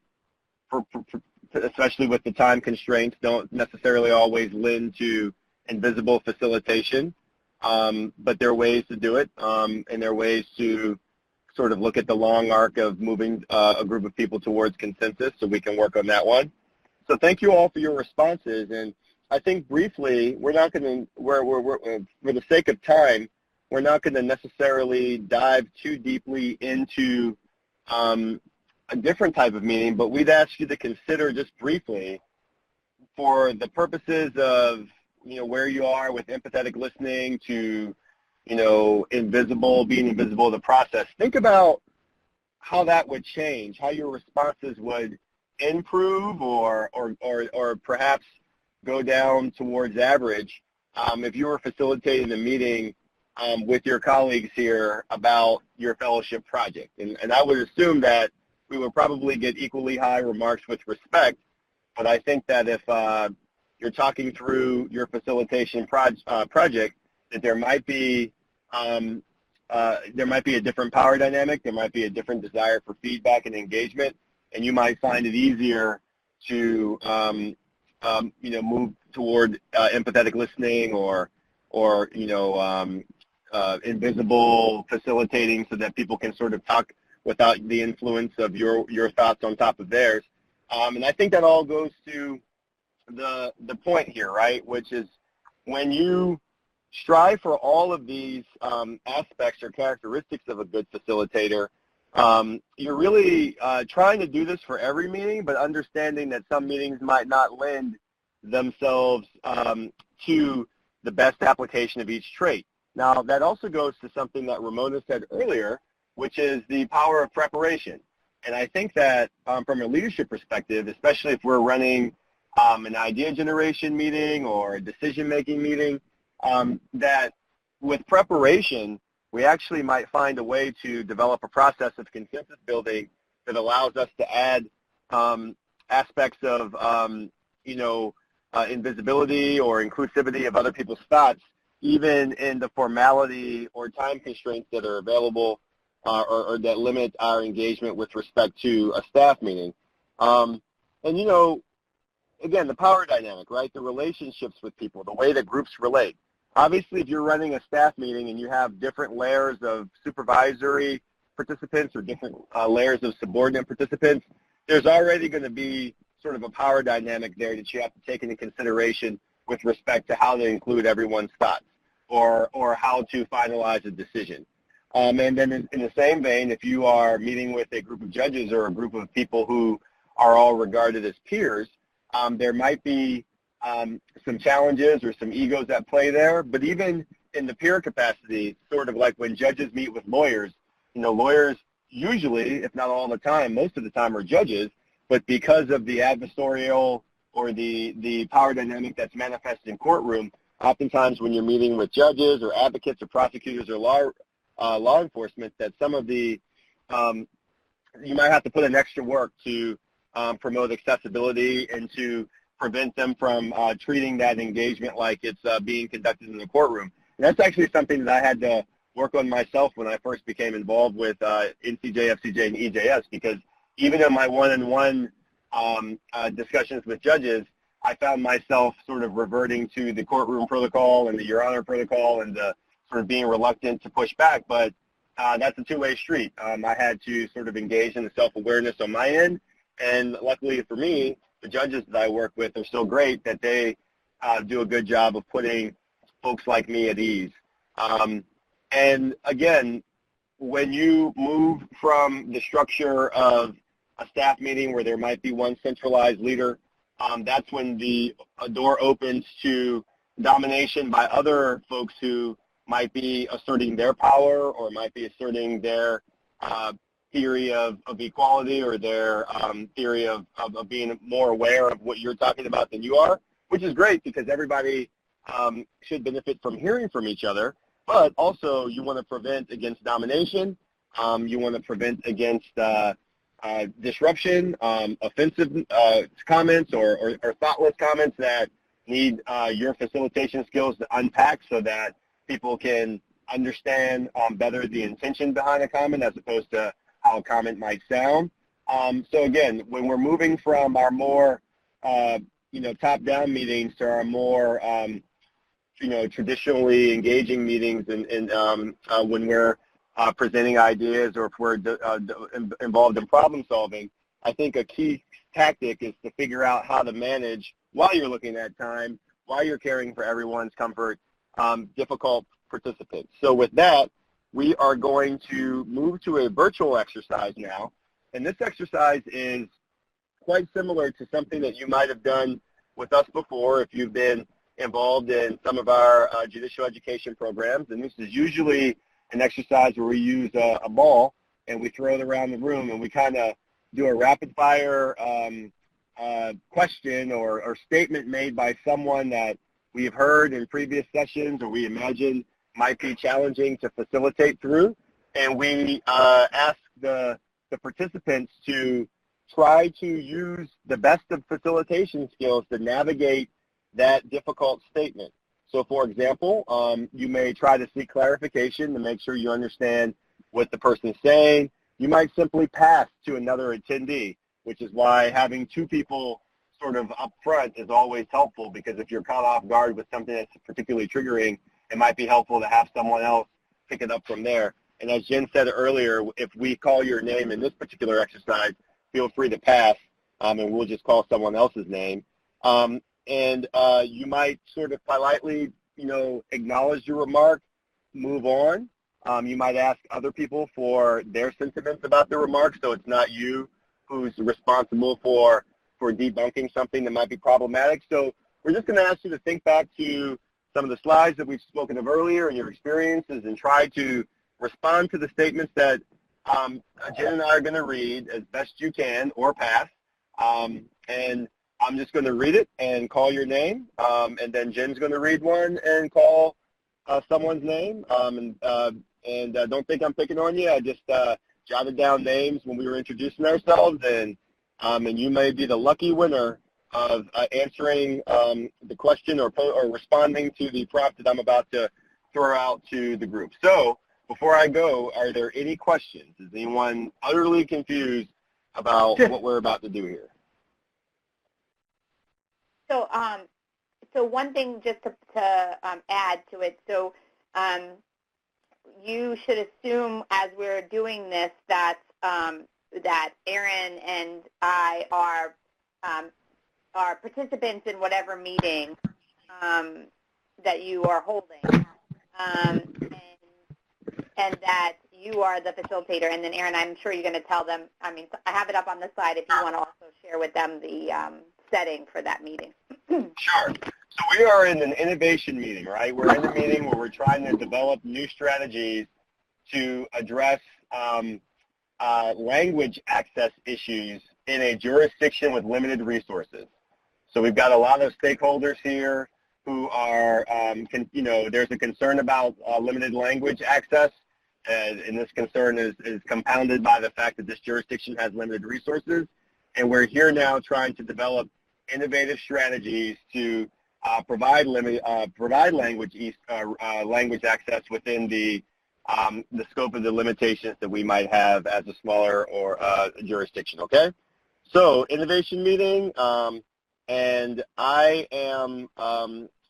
especially with the time constraints, don't necessarily always lend to invisible facilitation, but there are ways to do it, and there are ways to sort of look at the long arc of moving a group of people towards consensus, so we can work on that one. So thank you all for your responses, and I think briefly, we're not going to, for the sake of time, we're not going to necessarily dive too deeply into a different type of meeting, but we'd ask you to consider just briefly, for the purposes of where you are with empathetic listening to, being invisible to the process. Think about how that would change, how your responses would improve or perhaps go down towards average if you were facilitating a meeting with your colleagues here about your fellowship project. And I would assume that we would probably get equally high remarks with respect, but I think that if you're talking through your facilitation project, that there might be a different power dynamic, there might be a different desire for feedback and engagement, and you might find it easier to move toward empathetic listening or invisible facilitating, so that people can sort of talk without the influence of your thoughts on top of theirs. And I think that all goes to the point here, right, which is when you strive for all of these aspects or characteristics of a good facilitator, you're really trying to do this for every meeting, but understanding that some meetings might not lend themselves to the best application of each trait. Now, that also goes to something that Ramona said earlier, which is the power of preparation. And I think that from a leadership perspective, especially if we're running an idea generation meeting or a decision-making meeting, that with preparation, we actually might find a way to develop a process of consensus building that allows us to add aspects of, invisibility or inclusivity of other people's thoughts, even in the formality or time constraints that are available or that limit our engagement with respect to a staff meeting. Again, the power dynamic, right? The relationships with people, the way that groups relate. Obviously, if you're running a staff meeting and you have different layers of supervisory participants or different layers of subordinate participants, there's already going to be sort of a power dynamic there that you have to take into consideration with respect to how to include everyone's thoughts or how to finalize a decision. And then in the same vein, if you are meeting with a group of judges or a group of people who are all regarded as peers, there might be some challenges or some egos at play there. But even in the peer capacity, sort of like when judges meet with lawyers, lawyers usually, if not all the time, most of the time are judges, but because of the adversarial or the power dynamic that's manifested in courtroom, oftentimes when you're meeting with judges or advocates or prosecutors or law enforcement, that some of the, you might have to put in extra work to promote accessibility and to prevent them from treating that engagement like it's being conducted in the courtroom. And that's actually something that I had to work on myself when I first became involved with Ncjfcj and EJS, because even in my one-on-one discussions with judges, I found myself sort of reverting to the courtroom protocol and the Your Honor protocol and sort of being reluctant to push back. But that's a two-way street. I had to sort of engage in the self-awareness on my end. And luckily for me, the judges that I work with are so great that they do a good job of putting folks like me at ease. And again, when you move from the structure of a staff meeting where there might be one centralized leader, that's when the door opens to domination by other folks who might be asserting their power or might be asserting their theory of equality or their theory of being more aware of what you're talking about than you are, which is great because everybody should benefit from hearing from each other. But also you want to prevent against domination. You want to prevent against disruption, offensive comments or thoughtless comments that need your facilitation skills to unpack so that people can understand better the intention behind a comment as opposed to how a comment might sound. So again, when we're moving from our more top-down meetings to our more traditionally engaging meetings and when we're presenting ideas or if we're involved in problem solving, I think a key tactic is to figure out how to manage while you're looking at time, while you're caring for everyone's comfort, difficult participants. So with that, we are going to move to a virtual exercise now. And this exercise is quite similar to something that you might have done with us before if you've been involved in some of our judicial education programs. And this is usually an exercise where we use a ball and we throw it around the room and we kind of do a rapid fire question or statement made by someone that we've heard in previous sessions or we imagine might be challenging to facilitate through. And we ask the participants to try to use the best of facilitation skills to navigate that difficult statement. So for example, you may try to seek clarification to make sure you understand what the person is saying. You might simply pass to another attendee, which is why having two people sort of up front is always helpful, because if you're caught off guard with something that's particularly triggering, it might be helpful to have someone else pick it up from there. And as Jen said earlier, if we call your name in this particular exercise, feel free to pass, and we'll just call someone else's name. And you might sort of politely, acknowledge your remark, move on. You might ask other people for their sentiments about the remark, so it's not you who's responsible for debunking something that might be problematic. So we're just going to ask you to think back to some of the slides that we've spoken of earlier and your experiences and try to respond to the statements that Jen and I are going to read as best you can or pass. And I'm just going to read it and call your name, and then Jen's going to read one and call someone's name. And don't think I'm picking on you. I just jotted down names when we were introducing ourselves, and you may be the lucky winner of answering the question or responding to the prompt that I'm about to throw out to the group. So before I go, are there any questions? Is anyone utterly confused about what we're about to do here? So, so one thing just to add to it. So, you should assume as we're doing this that that Erin and I are are participants in whatever meeting that you are holding, and that you are the facilitator. And then, Erin, I'm sure you're going to tell them, I mean, I have it up on the slide if you want to also share with them the setting for that meeting. Sure. So we are in an innovation meeting, right? We're in a meeting where we're trying to develop new strategies to address language access issues in a jurisdiction with limited resources. So we've got a lot of stakeholders here who are, there's a concern about limited language access, and this concern is compounded by the fact that this jurisdiction has limited resources. And we're here now trying to develop innovative strategies to provide language access within the scope of the limitations that we might have as a smaller or jurisdiction. Okay, so innovation meeting, and I am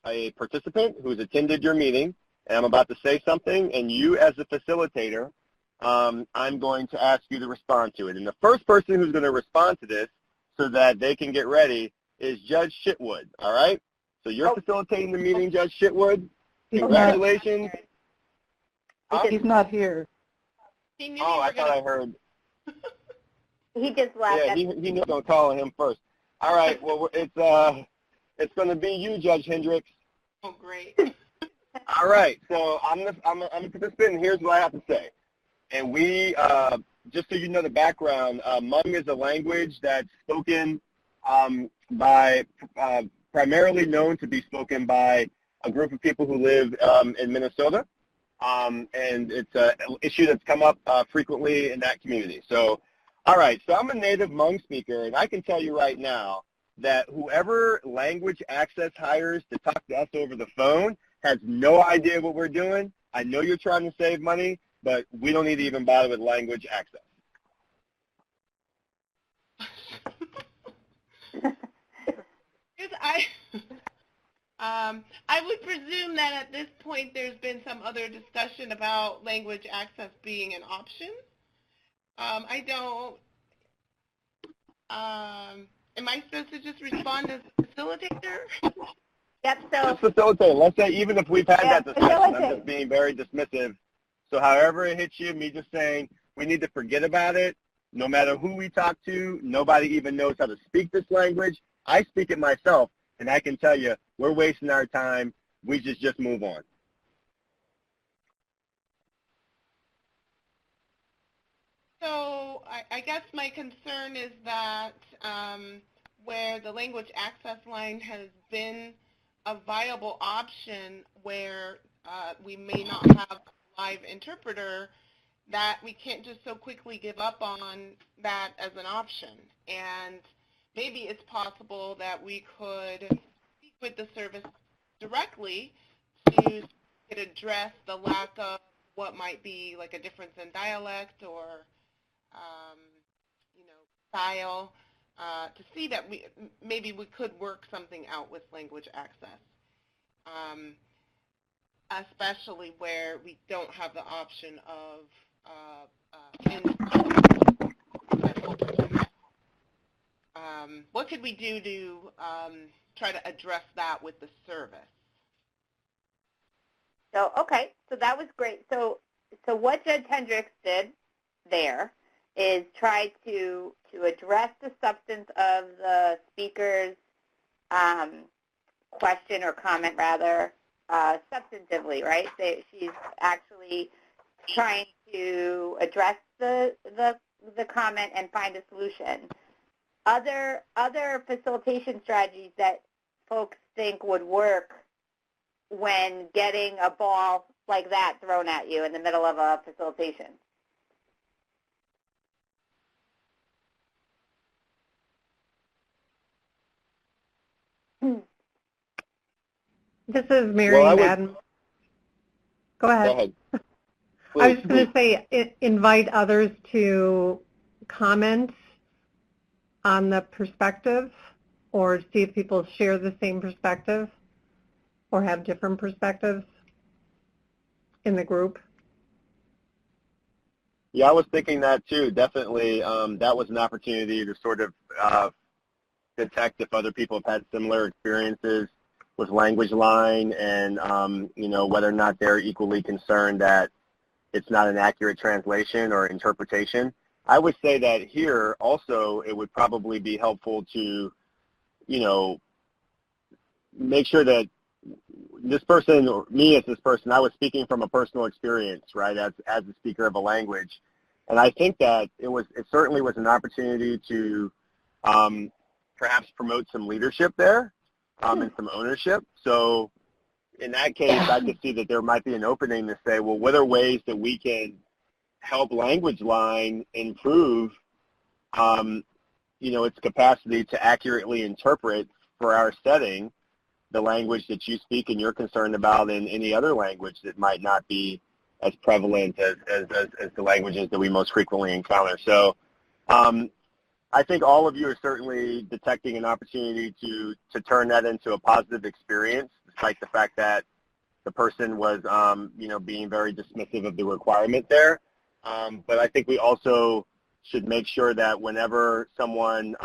a participant who's attended your meeting, and I'm about to say something, and you as the facilitator, I'm going to ask you to respond to it. And the first person who's going to respond to this so that they can get ready is Judge Shitwood, all right? So you're facilitating the meeting, Judge Shitwood. Congratulations. He's not here. Oh, I thought I heard. He just left. Yeah, he knew I was going to call him first. All right, well, it's going to be you, Judge Hendricks. Oh, great. All right, so I'm a participant, and here's what I have to say. And we, just so you know the background, Hmong is a language that's spoken primarily known to be spoken by a group of people who live in Minnesota, and it's an issue that's come up frequently in that community. So, all right, so I'm a native Hmong speaker, and I can tell you right now that whoever language access hires to talk to us over the phone has no idea what we're doing. I know you're trying to save money, but we don't need to even bother with language access. I would presume that at this point there's been some other discussion about language access being an option. I don't, am I supposed to just respond as a facilitator? Yep, so. Just facilitate. Let's say even if we've had that discussion, I'm just being very dismissive. So however it hits you, me just saying we need to forget about it. No matter who we talk to, nobody even knows how to speak this language. I speak it myself, and I can tell you we're wasting our time. We just move on. So I guess my concern is that where the language access line has been a viable option where we may not have a live interpreter, that we can't just so quickly give up on that as an option. And maybe it's possible that we could speak with the service directly to address the lack of what might be like a difference in dialect or style, to see that maybe we could work something out with language access, especially where we don't have the option of what could we do to try to address that with the service? So, okay, so that was great. So what Judge Hendricks did there is try to address the substance of the speaker's question or comment, rather, substantively, right? She's actually trying to address the comment and find a solution. Other facilitation strategies that folks think would work when getting a ball like that thrown at you in the middle of a facilitation. This is Mary Madden. Go ahead. I was just going to say, invite others to comment on the perspective, or see if people share the same perspective or have different perspectives in the group. Yeah, I was thinking that too, definitely. That was an opportunity to sort of detect if other people have had similar experiences with language line and, you know, whether or not they're equally concerned that it's not an accurate translation or interpretation. I would say that here also it would probably be helpful to, you know, make sure that this person, or me as this person, I was speaking from a personal experience, right, as the speaker of a language. And I think that it certainly was an opportunity to perhaps promote some leadership there and some ownership. So in that case, I could see that there might be an opening to say, well, what are ways that we can help language line improve, you know, its capacity to accurately interpret for our setting the language that you speak and you're concerned about in any other language that might not be as prevalent as the languages that we most frequently encounter. So I think all of you are certainly detecting an opportunity to turn that into a positive experience, despite the fact that the person was, you know, being very dismissive of the requirement there. But I think we also should make sure that whenever someone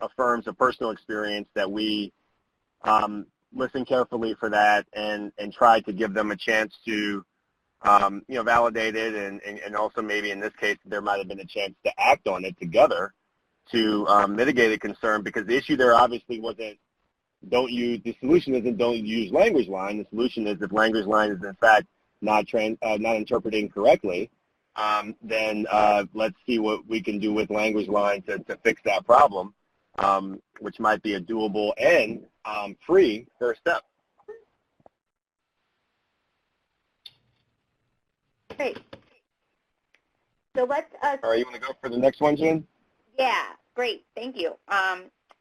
affirms a personal experience that we listen carefully for that and try to give them a chance to, you know, validate it and also maybe in this case there might have been a chance to act on it together to mitigate a concern, because the issue there obviously wasn't the solution isn't don't use language line. The solution is if language line is in fact not interpreting correctly, then let's see what we can do with language line to fix that problem, which might be a doable and free first step. Great. So let's All right, you want to go for the next one, Jen? Yeah, great. Thank you.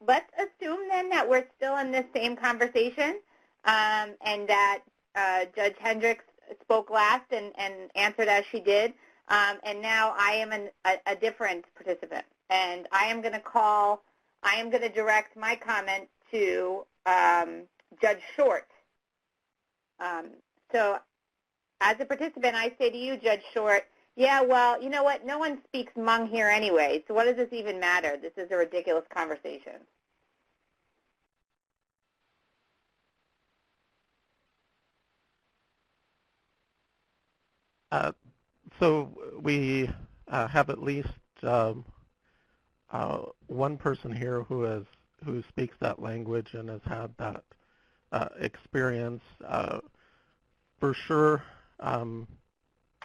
Let's assume then that we're still in this same conversation and that Judge Hendricks spoke last and answered as she did. And now I am a different participant. And I am going to direct my comment to Judge Short. So as a participant, I say to you, Judge Short, yeah, well, you know what? No one speaks Hmong here anyway, so what does this even matter? This is a ridiculous conversation. So we have at least one person here who speaks that language and has had that experience. For sure,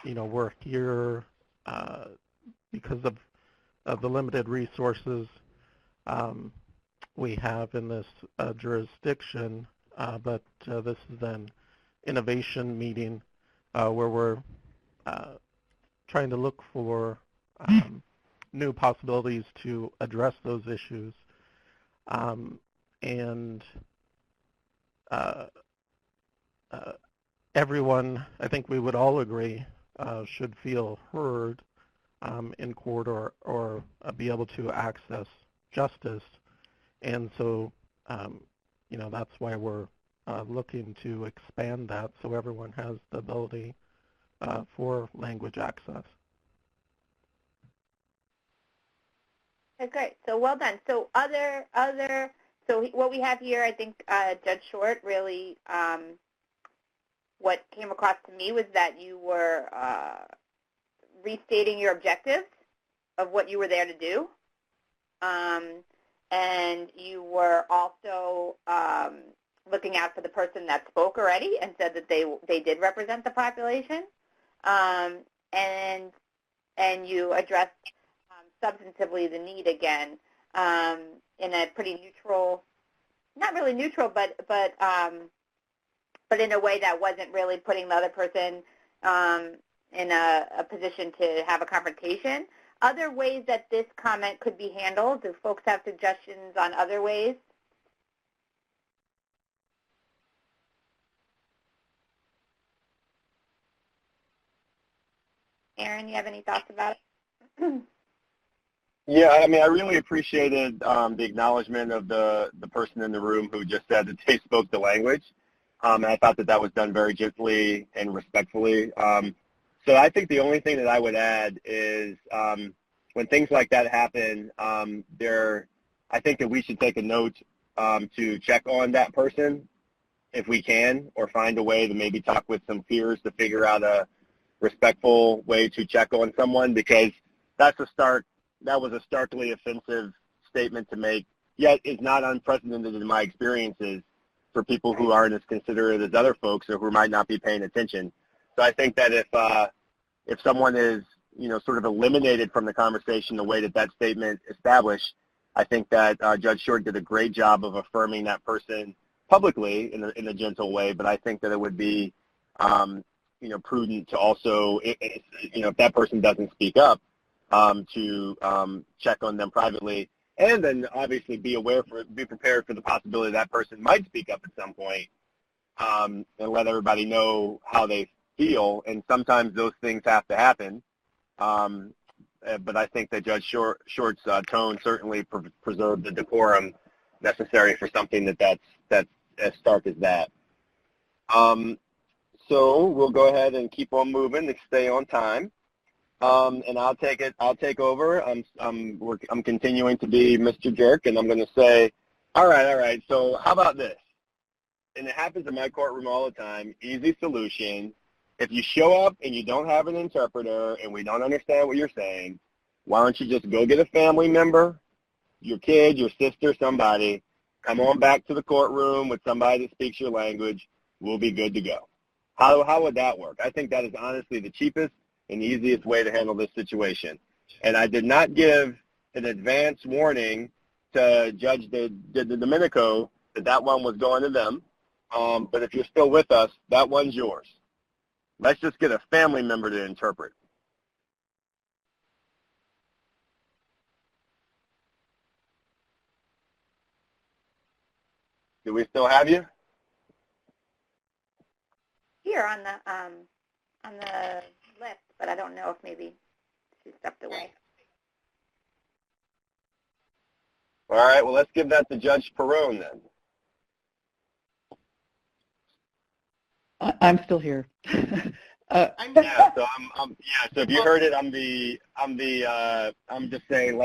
you know, we're here because of the limited resources we have in this jurisdiction, but this is an innovation meeting where we're trying to look for new possibilities to address those issues. And everyone, I think we would all agree, should feel heard in court or be able to access justice. And so, you know, that's why we're looking to expand that so everyone has the ability for language access. Okay, great. So well done. So so what we have here, I think Judge Short really, what came across to me was that you were restating your objectives of what you were there to do. And you were also looking out for the person that spoke already and said that they did represent the population. And you addressed substantively the need again in a pretty neutral, not really neutral, but in a way that wasn't really putting the other person in a position to have a confrontation. Other ways that this comment could be handled? Do folks have suggestions on other ways? Aaron, you have any thoughts about it? Yeah, I mean, I really appreciated the acknowledgement of the person in the room who just said that they spoke the language. And I thought that was done very gently and respectfully. So I think the only thing that I would add is when things like that happen, I think that we should take a note to check on that person if we can, or find a way to maybe talk with some peers to figure out a respectful way to check on someone, because that was a starkly offensive statement to make, yet it's not unprecedented in my experiences for people who aren't as considerate as other folks or who might not be paying attention. So I think that if someone is, sort of eliminated from the conversation the way that statement established, I think that Judge Short did a great job of affirming that person publicly in a gentle way, but I think that it would be, prudent to also, if that person doesn't speak up, to check on them privately, and then obviously be prepared for the possibility that person might speak up at some point, and let everybody know how they feel. And sometimes those things have to happen. But I think that Judge Short's tone certainly preserved the decorum necessary for something that's as stark as that. So we'll go ahead and keep on moving to stay on time. And I'll take over. I'm continuing to be Mr. Jerk, and I'm going to say, all right. So how about this? And it happens in my courtroom all the time. Easy solution. If you show up and you don't have an interpreter and we don't understand what you're saying, why don't you just go get a family member, your kid, your sister, somebody, come on back to the courtroom with somebody that speaks your language. We'll be good to go. How would that work? I think that is honestly the cheapest and easiest way to handle this situation. And I did not give an advance warning to Judge the Domenico that one was going to them. But if you're still with us, that one's yours. Let's just get a family member to interpret. Do we still have you? Here on the list, but I don't know if maybe she stepped away. All right, well, let's give that to Judge Perone then. I'm still here. So if you heard it, I'm just saying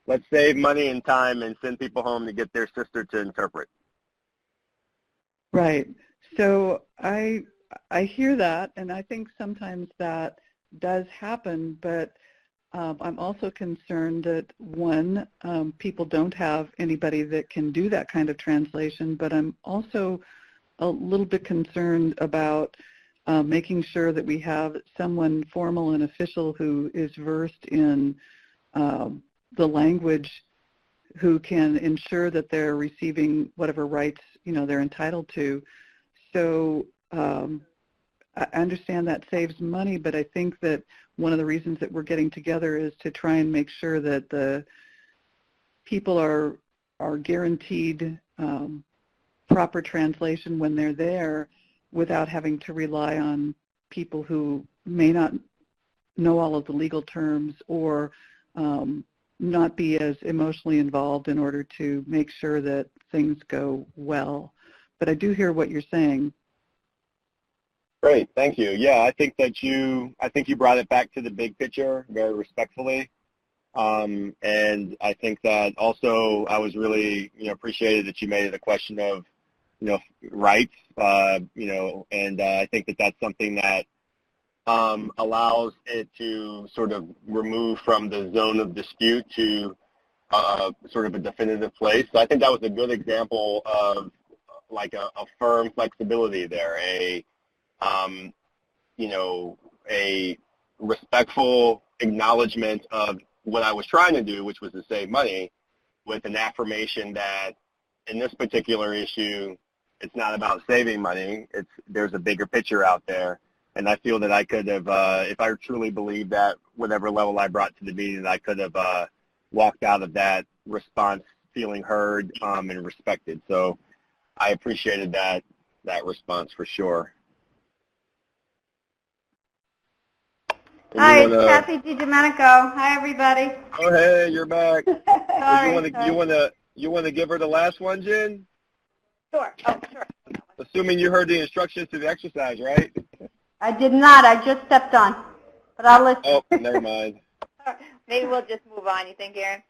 let's save money and time and send people home to get their sister to interpret. Right. So I hear that, and I think sometimes that does happen, but I'm also concerned that, one, people don't have anybody that can do that kind of translation, but I'm also a little bit concerned about making sure that we have someone formal and official who is versed in the language, who can ensure that they're receiving whatever rights they're entitled to. So I understand that saves money, but I think that one of the reasons that we're getting together is to try and make sure that the people are guaranteed proper translation when they're there, without having to rely on people who may not know all of the legal terms or not be as emotionally involved in order to make sure that things go well. But I do hear what you're saying. Great, thank you. Yeah, I think you brought it back to the big picture very respectfully. And I think that also I was really, appreciated that you made it a question of, rights, and I think that that's something that allows it to sort of remove from the zone of dispute to sort of a definitive place. So I think that was a good example of like a firm flexibility there, a respectful acknowledgement of what I was trying to do, which was to save money, with an affirmation that in this particular issue, it's not about saving money. There's a bigger picture out there. And I feel that I could have, if I truly believed that, whatever level I brought to the meeting, I could have walked out of that response feeling heard and respected. So I appreciated that response for sure. Hi, it's Kathy DiDomenico. Hi, everybody. Oh, hey, you're back. Sorry, you want to give her the last one, Jen? Sure. Oh, sure. Assuming you heard the instructions to the exercise, right? I did not. I just stepped on, but I'll listen. Oh, never mind. Maybe we'll just move on, you think, Aaron?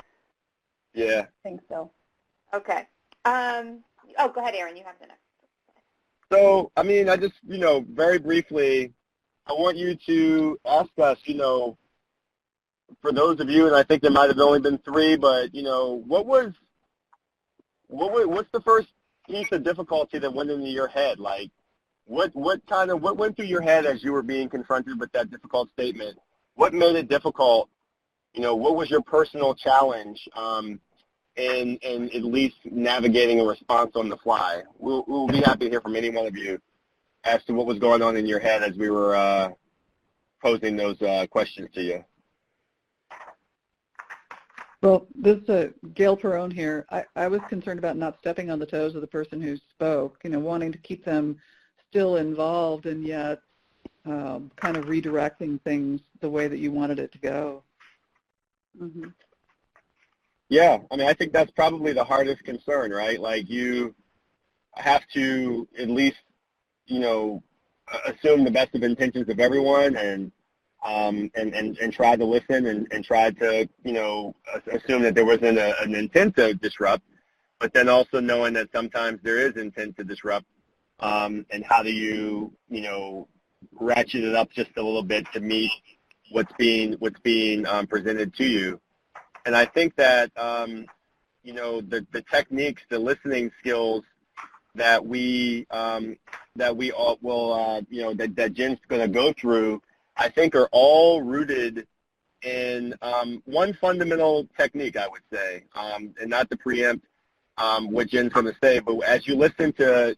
Yeah. I think so. Okay. Go ahead, Aaron. You have the next. So, I mean, I just, very briefly, I want you to ask us, for those of you, and I think there might have only been 3, but, what's the first piece of difficulty that went into your head? Like, what went through your head as you were being confronted with that difficult statement? What made it difficult? What was your personal challenge in at least navigating a response on the fly? We'll be happy to hear from any one of you as to what was going on in your head as we were posing those questions to you. Well, this is Gail Perrone here. I was concerned about not stepping on the toes of the person who spoke, wanting to keep them still involved and yet kind of redirecting things the way that you wanted it to go. Mm-hmm. Yeah, I mean, I think that's probably the hardest concern, right? Like, you have to at least, assume the best of intentions of everyone and try to listen and try to, assume that there wasn't an intent to disrupt, but then also knowing that sometimes there is intent to disrupt, and how do you, ratchet it up just a little bit to meet what's being presented to you. And I think that, the techniques, the listening skills that we all will, that Jen's going to go through, I think are all rooted in one fundamental technique, I would say, and not to preempt what Jen's going to say, but as you listen to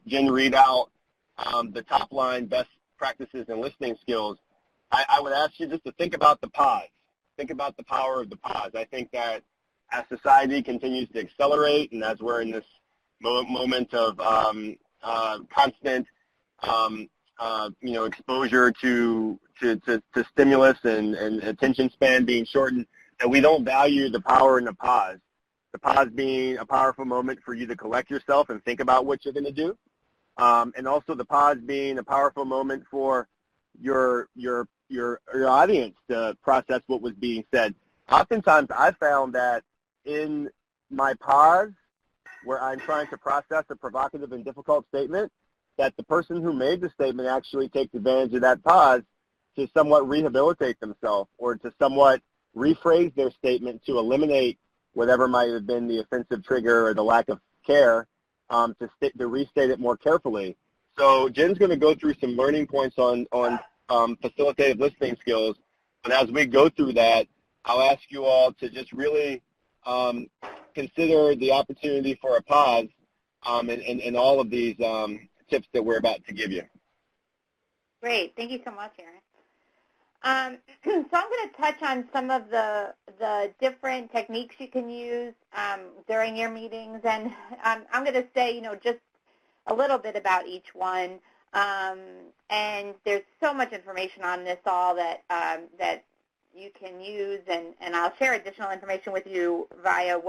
Jen read out the top line best practices and listening skills, I would ask you just to think about the pause. Think about the power of the pause. I think that as society continues to accelerate and as we're in this moment of constant exposure to stimulus and attention span being shortened, that we don't value the power in the pause. The pause being a powerful moment for you to collect yourself and think about what you're going to do, and also the pause being a powerful moment for your audience to process what was being said. Oftentimes, I found that in my pause, where I'm trying to process a provocative and difficult statement, that the person who made the statement actually takes advantage of that pause to somewhat rehabilitate themselves or to somewhat rephrase their statement to eliminate whatever might have been the offensive trigger or the lack of care, to restate it more carefully. So Jen's going to go through some learning points on facilitative listening skills, but as we go through that, I'll ask you all to just really consider the opportunity for a pause in all of these tips that we're about to give you. Great. Thank you so much, Aaron. So I'm going to touch on some of the different techniques you can use during your meetings, and I'm going to say, just a little bit about each one. And there's so much information on this all that you can use, and I'll share additional information with you via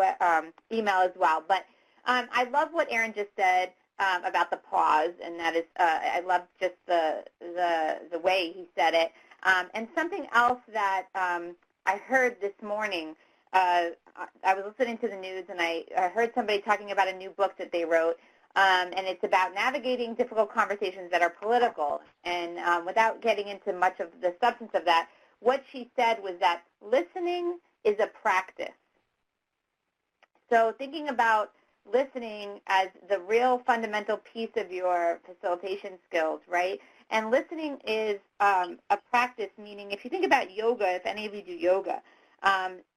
email as well. But I love what Aaron just said about the pause, and that is, I love just the way he said it. And something else that I heard this morning, I was listening to the news, and I heard somebody talking about a new book that they wrote, and it's about navigating difficult conversations that are political. And without getting into much of the substance of that, what she said was that listening is a practice. So thinking about listening as the real fundamental piece of your facilitation skills, right? And listening is a practice, meaning if you think about yoga, if any of you do yoga,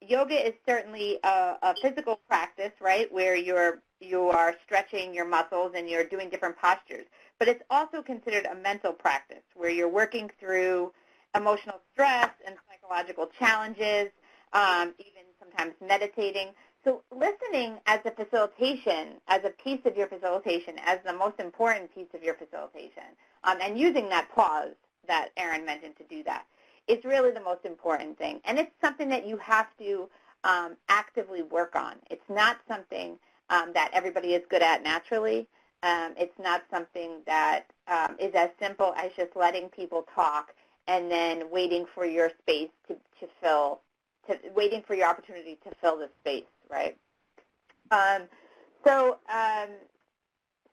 yoga is certainly a physical practice, right, where you are stretching your muscles and you're doing different postures. But it's also considered a mental practice where you're working through emotional stress and psychological challenges, even sometimes meditating. So listening as a facilitation, as a piece of your facilitation, as the most important piece of your facilitation, and using that pause that Aaron mentioned to do that, is really the most important thing. And it's something that you have to actively work on. It's not something that everybody is good at naturally. It's not something that is as simple as just letting people talk and then waiting for your space to fill, waiting for your opportunity to fill the space, right?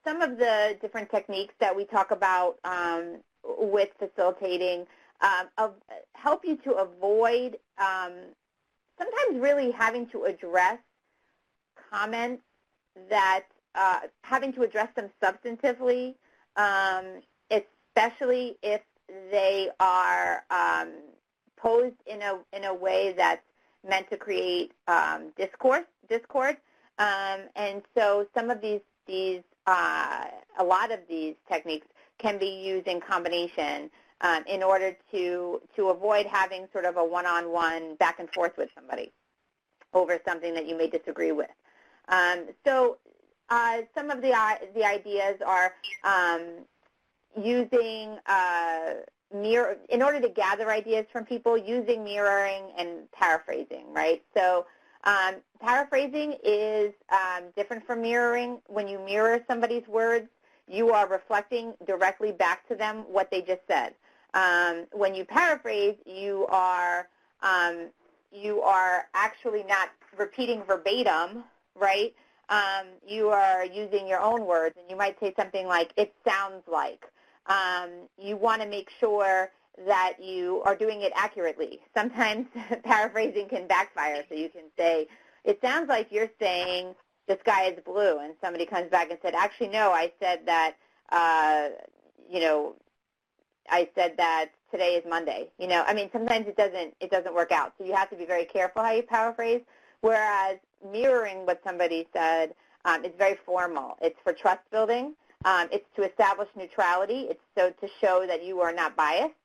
Some of the different techniques that we talk about with facilitating help you to avoid sometimes really having to address comments that, having to address them substantively, especially if they are posed in a way that's meant to create discord. And so some of these a lot of these techniques can be used in combination in order to avoid having sort of a one-on-one back and forth with somebody over something that you may disagree with. Some of the ideas are using in order to gather ideas from people, using mirroring and paraphrasing, right? So paraphrasing is different from mirroring. When you mirror somebody's words, you are reflecting directly back to them what they just said. When you paraphrase, you are actually not repeating verbatim, right? You are using your own words, and you might say something like, "It sounds like." You want to make sure that you are doing it accurately. Sometimes paraphrasing can backfire, so you can say, "It sounds like you're saying the sky is blue," and somebody comes back and said, "Actually, no, I said that, I said that today is Monday." I mean, sometimes it doesn't work out, so you have to be very careful how you paraphrase. Whereas mirroring what somebody said is very formal. It's for trust building. It's to establish neutrality. It's so to show that you are not biased.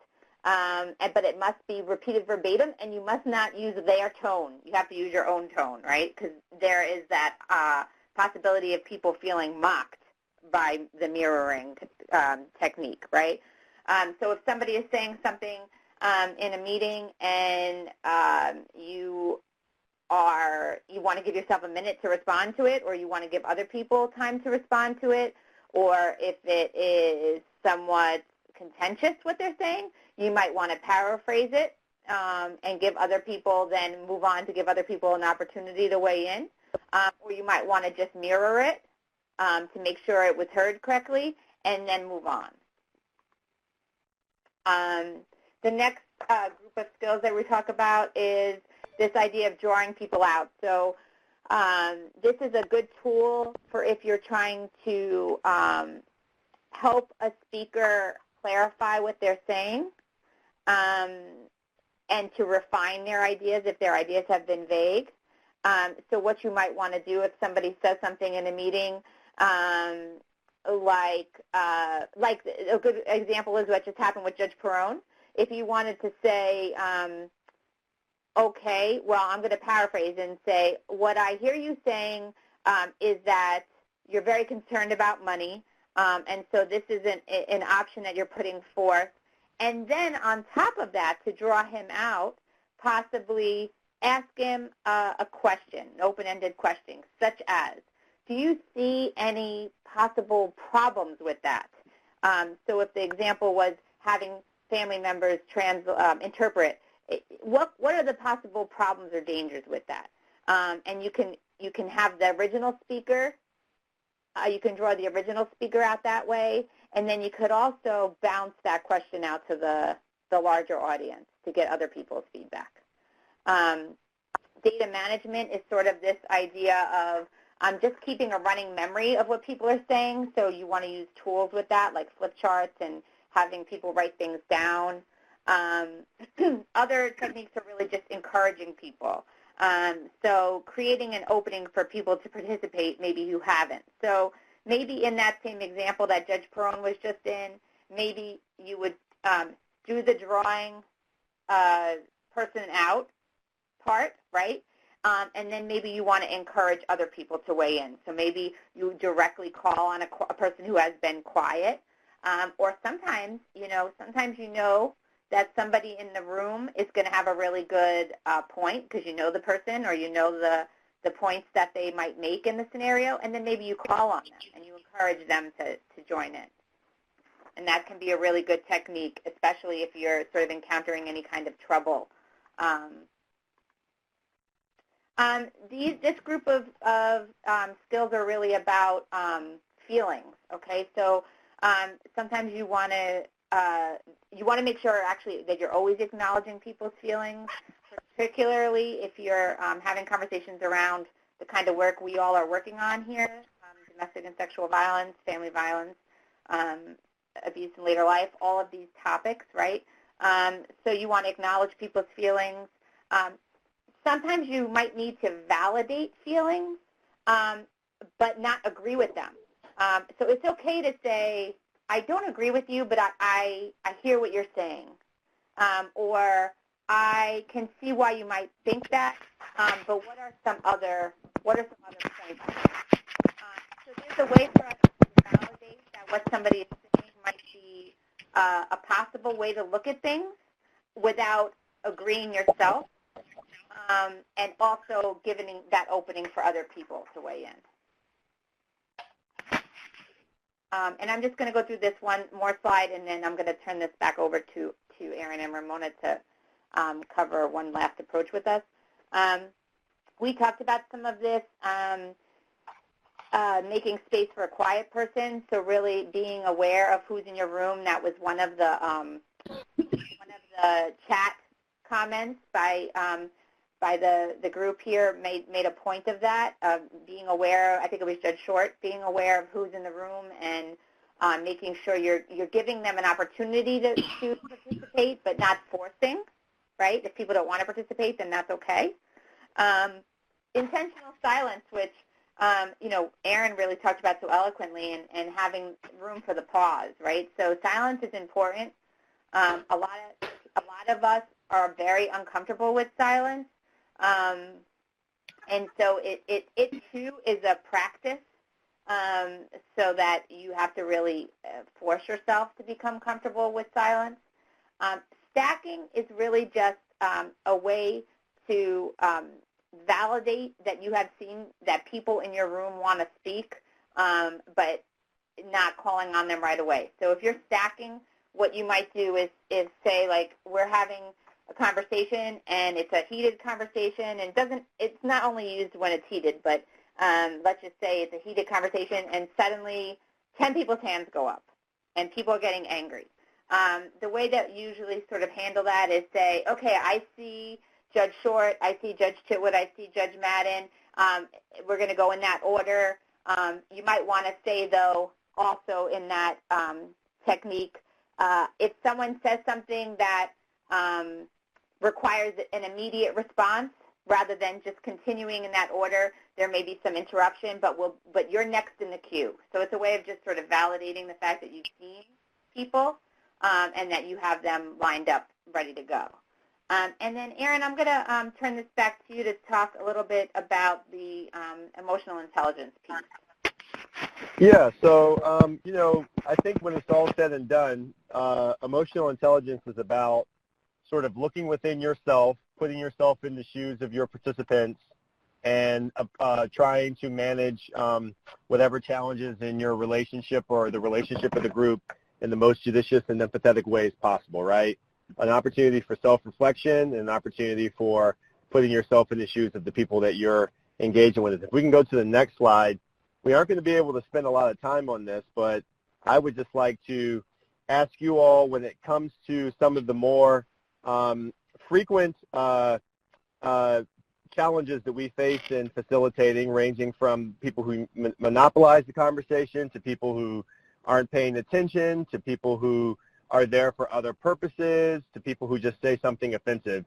But it must be repeated verbatim, and you must not use their tone. You have to use your own tone, right? Because there is that possibility of people feeling mocked by the mirroring technique, right? So if somebody is saying something in a meeting and you want to give yourself a minute to respond to it, or you want to give other people time to respond to it, or if it is somewhat contentious what they're saying, you might want to paraphrase it and give other people, then move on to give other people an opportunity to weigh in. Or you might want to just mirror it to make sure it was heard correctly and then move on. The next group of skills that we talk about is this idea of drawing people out. So this is a good tool for if you're trying to help a speaker clarify what they're saying and to refine their ideas if their ideas have been vague. So what you might want to do if somebody says something in a meeting, like a good example is what just happened with Judge Perone. If you wanted to say, okay, well, I'm going to paraphrase and say, what I hear you saying is that you're very concerned about money, and so this is an option that you're putting forth. And then on top of that, to draw him out, possibly ask him a question, an open-ended question, such as, do you see any possible problems with that? So if the example was having family members interpret, what are the possible problems or dangers with that? And you can have the original speaker, you can draw the original speaker out that way, and then you could also bounce that question out to the larger audience to get other people's feedback. Data management is sort of this idea of just keeping a running memory of what people are saying, so you want to use tools with that, like flip charts and having people write things down. Other techniques are really just encouraging people. So creating an opening for people to participate, maybe who haven't. So maybe in that same example that Judge Perone was just in, maybe you would do the drawing person out part, right? And then maybe you want to encourage other people to weigh in. So maybe you directly call on a person who has been quiet. Or sometimes you know that somebody in the room is going to have a really good point because you know the person or you know the points that they might make in the scenario, and then maybe you call on them and you encourage them to join in. And that can be a really good technique, especially if you're sort of encountering any kind of trouble. This group of skills are really about feelings. Okay, so sometimes you want to make sure actually that you're always acknowledging people's feelings, particularly if you're having conversations around the kind of work we all are working on here, domestic and sexual violence, family violence, abuse in later life, all of these topics, right? So you want to acknowledge people's feelings. Sometimes you might need to validate feelings, but not agree with them. So it's okay to say, I don't agree with you, but I hear what you're saying. Or I can see why you might think that, but what are some other points? So there's a way for us to validate that what somebody is saying might be a possible way to look at things without agreeing yourself, and also giving that opening for other people to weigh in. And I'm just going to go through this one more slide, and then I'm going to turn this back over to Erin and Ramona to cover one last approach with us. We talked about some of this, making space for a quiet person, so really being aware of who's in your room. That was one of the chat comments by the group here made a point of that, being aware, I think it was Judge Short, being aware of who's in the room and making sure you're giving them an opportunity to participate, but not forcing, right? If people don't want to participate, then that's okay. Intentional silence, which, Erin really talked about so eloquently, and having room for the pause, right? So silence is important. A lot of us are very uncomfortable with silence. And so it too is a practice, so that you have to really force yourself to become comfortable with silence. Stacking is really just a way to validate that you have seen that people in your room want to speak, but not calling on them right away. So if you're stacking, what you might do is say, like, we're having a conversation and it's a heated conversation, and it's not only used when it's heated, but let's just say it's a heated conversation and suddenly 10 people's hands go up and people are getting angry. The way that you usually sort of handle that is say, okay, I see Judge Short, I see Judge Chitwood, I see Judge Madden. We're going to go in that order. You might want to say, though, also in that technique, if someone says something that requires an immediate response, rather than just continuing in that order, there may be some interruption, but you're next in the queue. So it's a way of just sort of validating the fact that you've seen people and that you have them lined up, ready to go. And then, Erin, I'm going to turn this back to you to talk a little bit about the emotional intelligence piece. Yeah, so, I think when it's all said and done, emotional intelligence is about sort of looking within yourself, putting yourself in the shoes of your participants, and trying to manage whatever challenges in your relationship or the relationship of the group in the most judicious and empathetic ways possible, right? An opportunity for self-reflection and an opportunity for putting yourself in the shoes of the people that you're engaging with. If we can go to the next slide, we aren't going to be able to spend a lot of time on this, but I would just like to ask you all, when it comes to some of the more frequent challenges that we face in facilitating, ranging from people who monopolize the conversation to people who aren't paying attention to people who are there for other purposes to people who just say something offensive.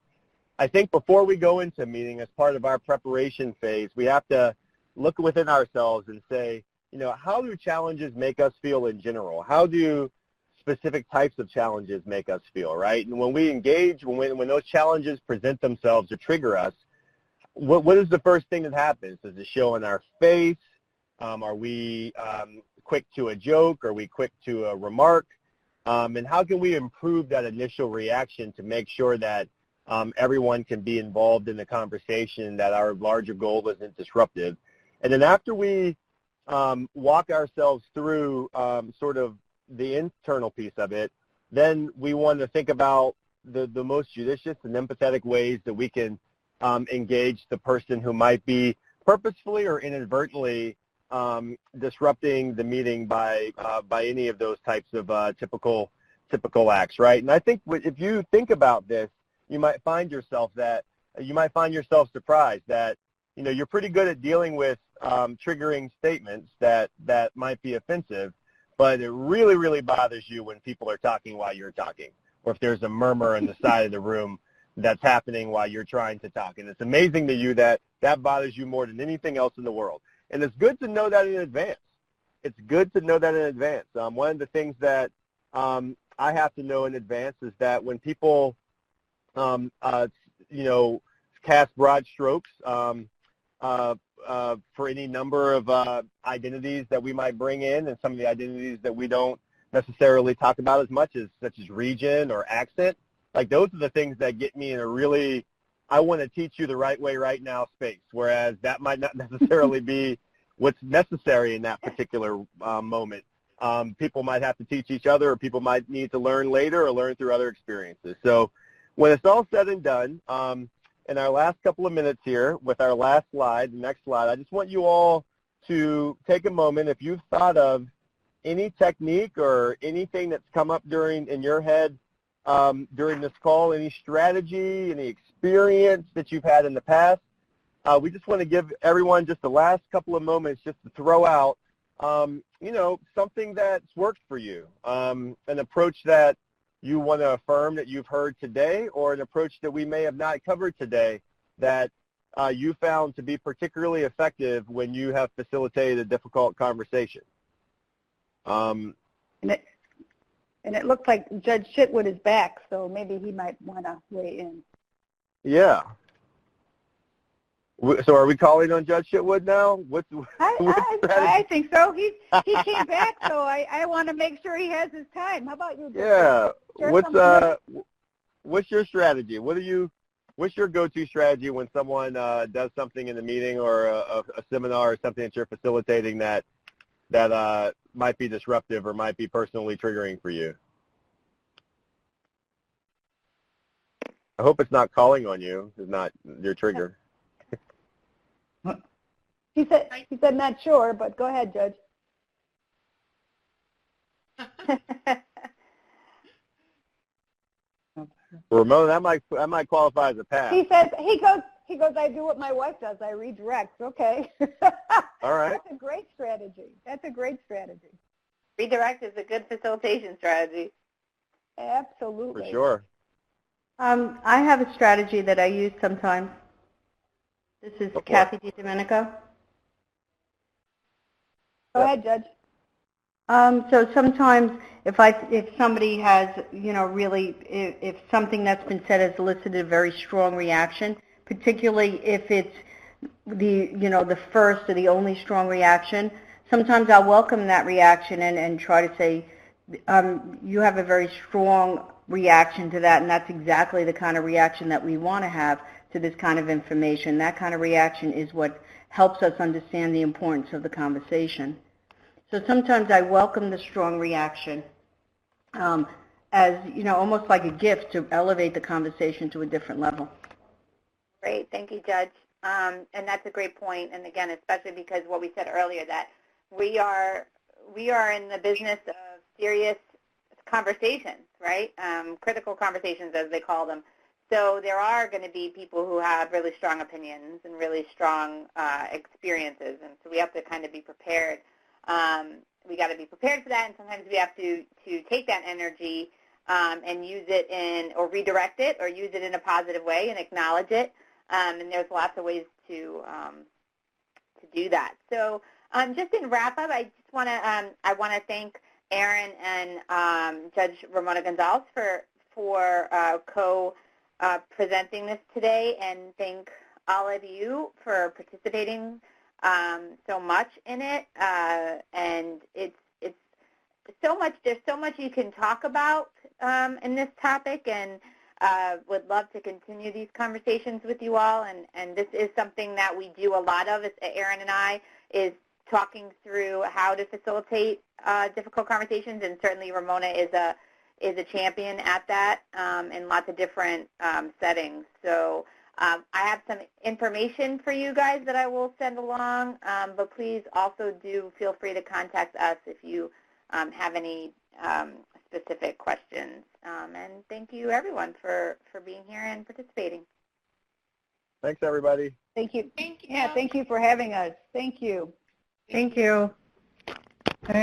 I think before we go into a meeting, as part of our preparation phase, we have to look within ourselves and say, how do challenges make us feel in general? How do specific types of challenges make us feel, right? And when we engage, when those challenges present themselves or trigger us, what is the first thing that happens? Does it show in our face? Are we quick to a joke? Are we quick to a remark? And how can we improve that initial reaction to make sure that everyone can be involved in the conversation, that our larger goal isn't disruptive? And then after we walk ourselves through sort of the internal piece of it, then we want to think about the most judicious and empathetic ways that we can engage the person who might be purposefully or inadvertently disrupting the meeting by any of those types of typical acts, right? And I think if you think about this, you might find yourself surprised that you're pretty good at dealing with triggering statements that might be offensive, but it really, really bothers you when people are talking while you're talking, or if there's a murmur on the side of the room that's happening while you're trying to talk. And it's amazing to you that bothers you more than anything else in the world. And it's good to know that in advance. One of the things that I have to know in advance is that when people, cast broad strokes for any number of identities that we might bring in, and some of the identities that we don't necessarily talk about as much, such as region or accent, like those are the things that get me in a really, I want to teach you the right way right now space, whereas that might not necessarily be what's necessary in that particular moment. People might have to teach each other, or people might need to learn later or learn through other experiences. So when it's all said and done, in our last couple of minutes here with our last slide, the next slide, I just want you all to take a moment. If you've thought of any technique or anything that's come up in your head during this call, any strategy, any experience that you've had in the past, we just want to give everyone just the last couple of moments just to throw out, something that's worked for you, an approach that you want to affirm that you've heard today, or an approach that we may have not covered today that you found to be particularly effective when you have facilitated a difficult conversation. And it looks like Judge Shitwood is back, so maybe he might want to weigh in. Yeah. So are we calling on Judge Shitwood now? I think so. He came back, so I want to make sure he has his time. How about you, Judge? Yeah. What's your strategy? What's your go-to strategy when someone does something in the meeting or a seminar or something that you're facilitating that might be disruptive or might be personally triggering for you? I hope it's not calling on you. It's not your trigger. He said not sure, but go ahead, Judge. Ramona, that might qualify as a pass. He goes, I do what my wife does. I redirect. Okay. All right. That's a great strategy. Redirect is a good facilitation strategy. Absolutely. For sure. I have a strategy that I use sometimes. This is Kathy DiDomenico. Go ahead, Judge. So sometimes if somebody has, really, if something that's been said has elicited a very strong reaction, particularly if it's the first or the only strong reaction, sometimes I'll welcome that reaction and try to say, you have a very strong reaction to that, and that's exactly the kind of reaction that we want to have to this kind of information. That kind of reaction is what helps us understand the importance of the conversation. So sometimes I welcome the strong reaction as, almost like a gift to elevate the conversation to a different level. Great. Thank you, Judge. And that's a great point. And again, especially because what we said earlier, that we are in the business of serious conversations, right? Critical conversations, as they call them. So there are going to be people who have really strong opinions and really strong experiences, and so we have to kind of be prepared. We got to be prepared for that, and sometimes we have to take that energy and use it or redirect it, or use it in a positive way and acknowledge it. And there's lots of ways to do that. So just in wrap up, I just want to thank Aaron and Judge Ramona Gonzalez for presenting this today, and thank all of you for participating so much in it. And it's so much. There's so much you can talk about in this topic, and would love to continue these conversations with you all. And this is something that we do a lot of. Aaron and I is talking through how to facilitate difficult conversations, and certainly Ramona is a champion at that in lots of different settings. So I have some information for you guys that I will send along, but please also do feel free to contact us if you have any specific questions. And thank you, everyone, for being here and participating. Thanks, everybody. Thank you. Thank you. Yeah, thank you for having us. Thank you. Thank you. Thanks.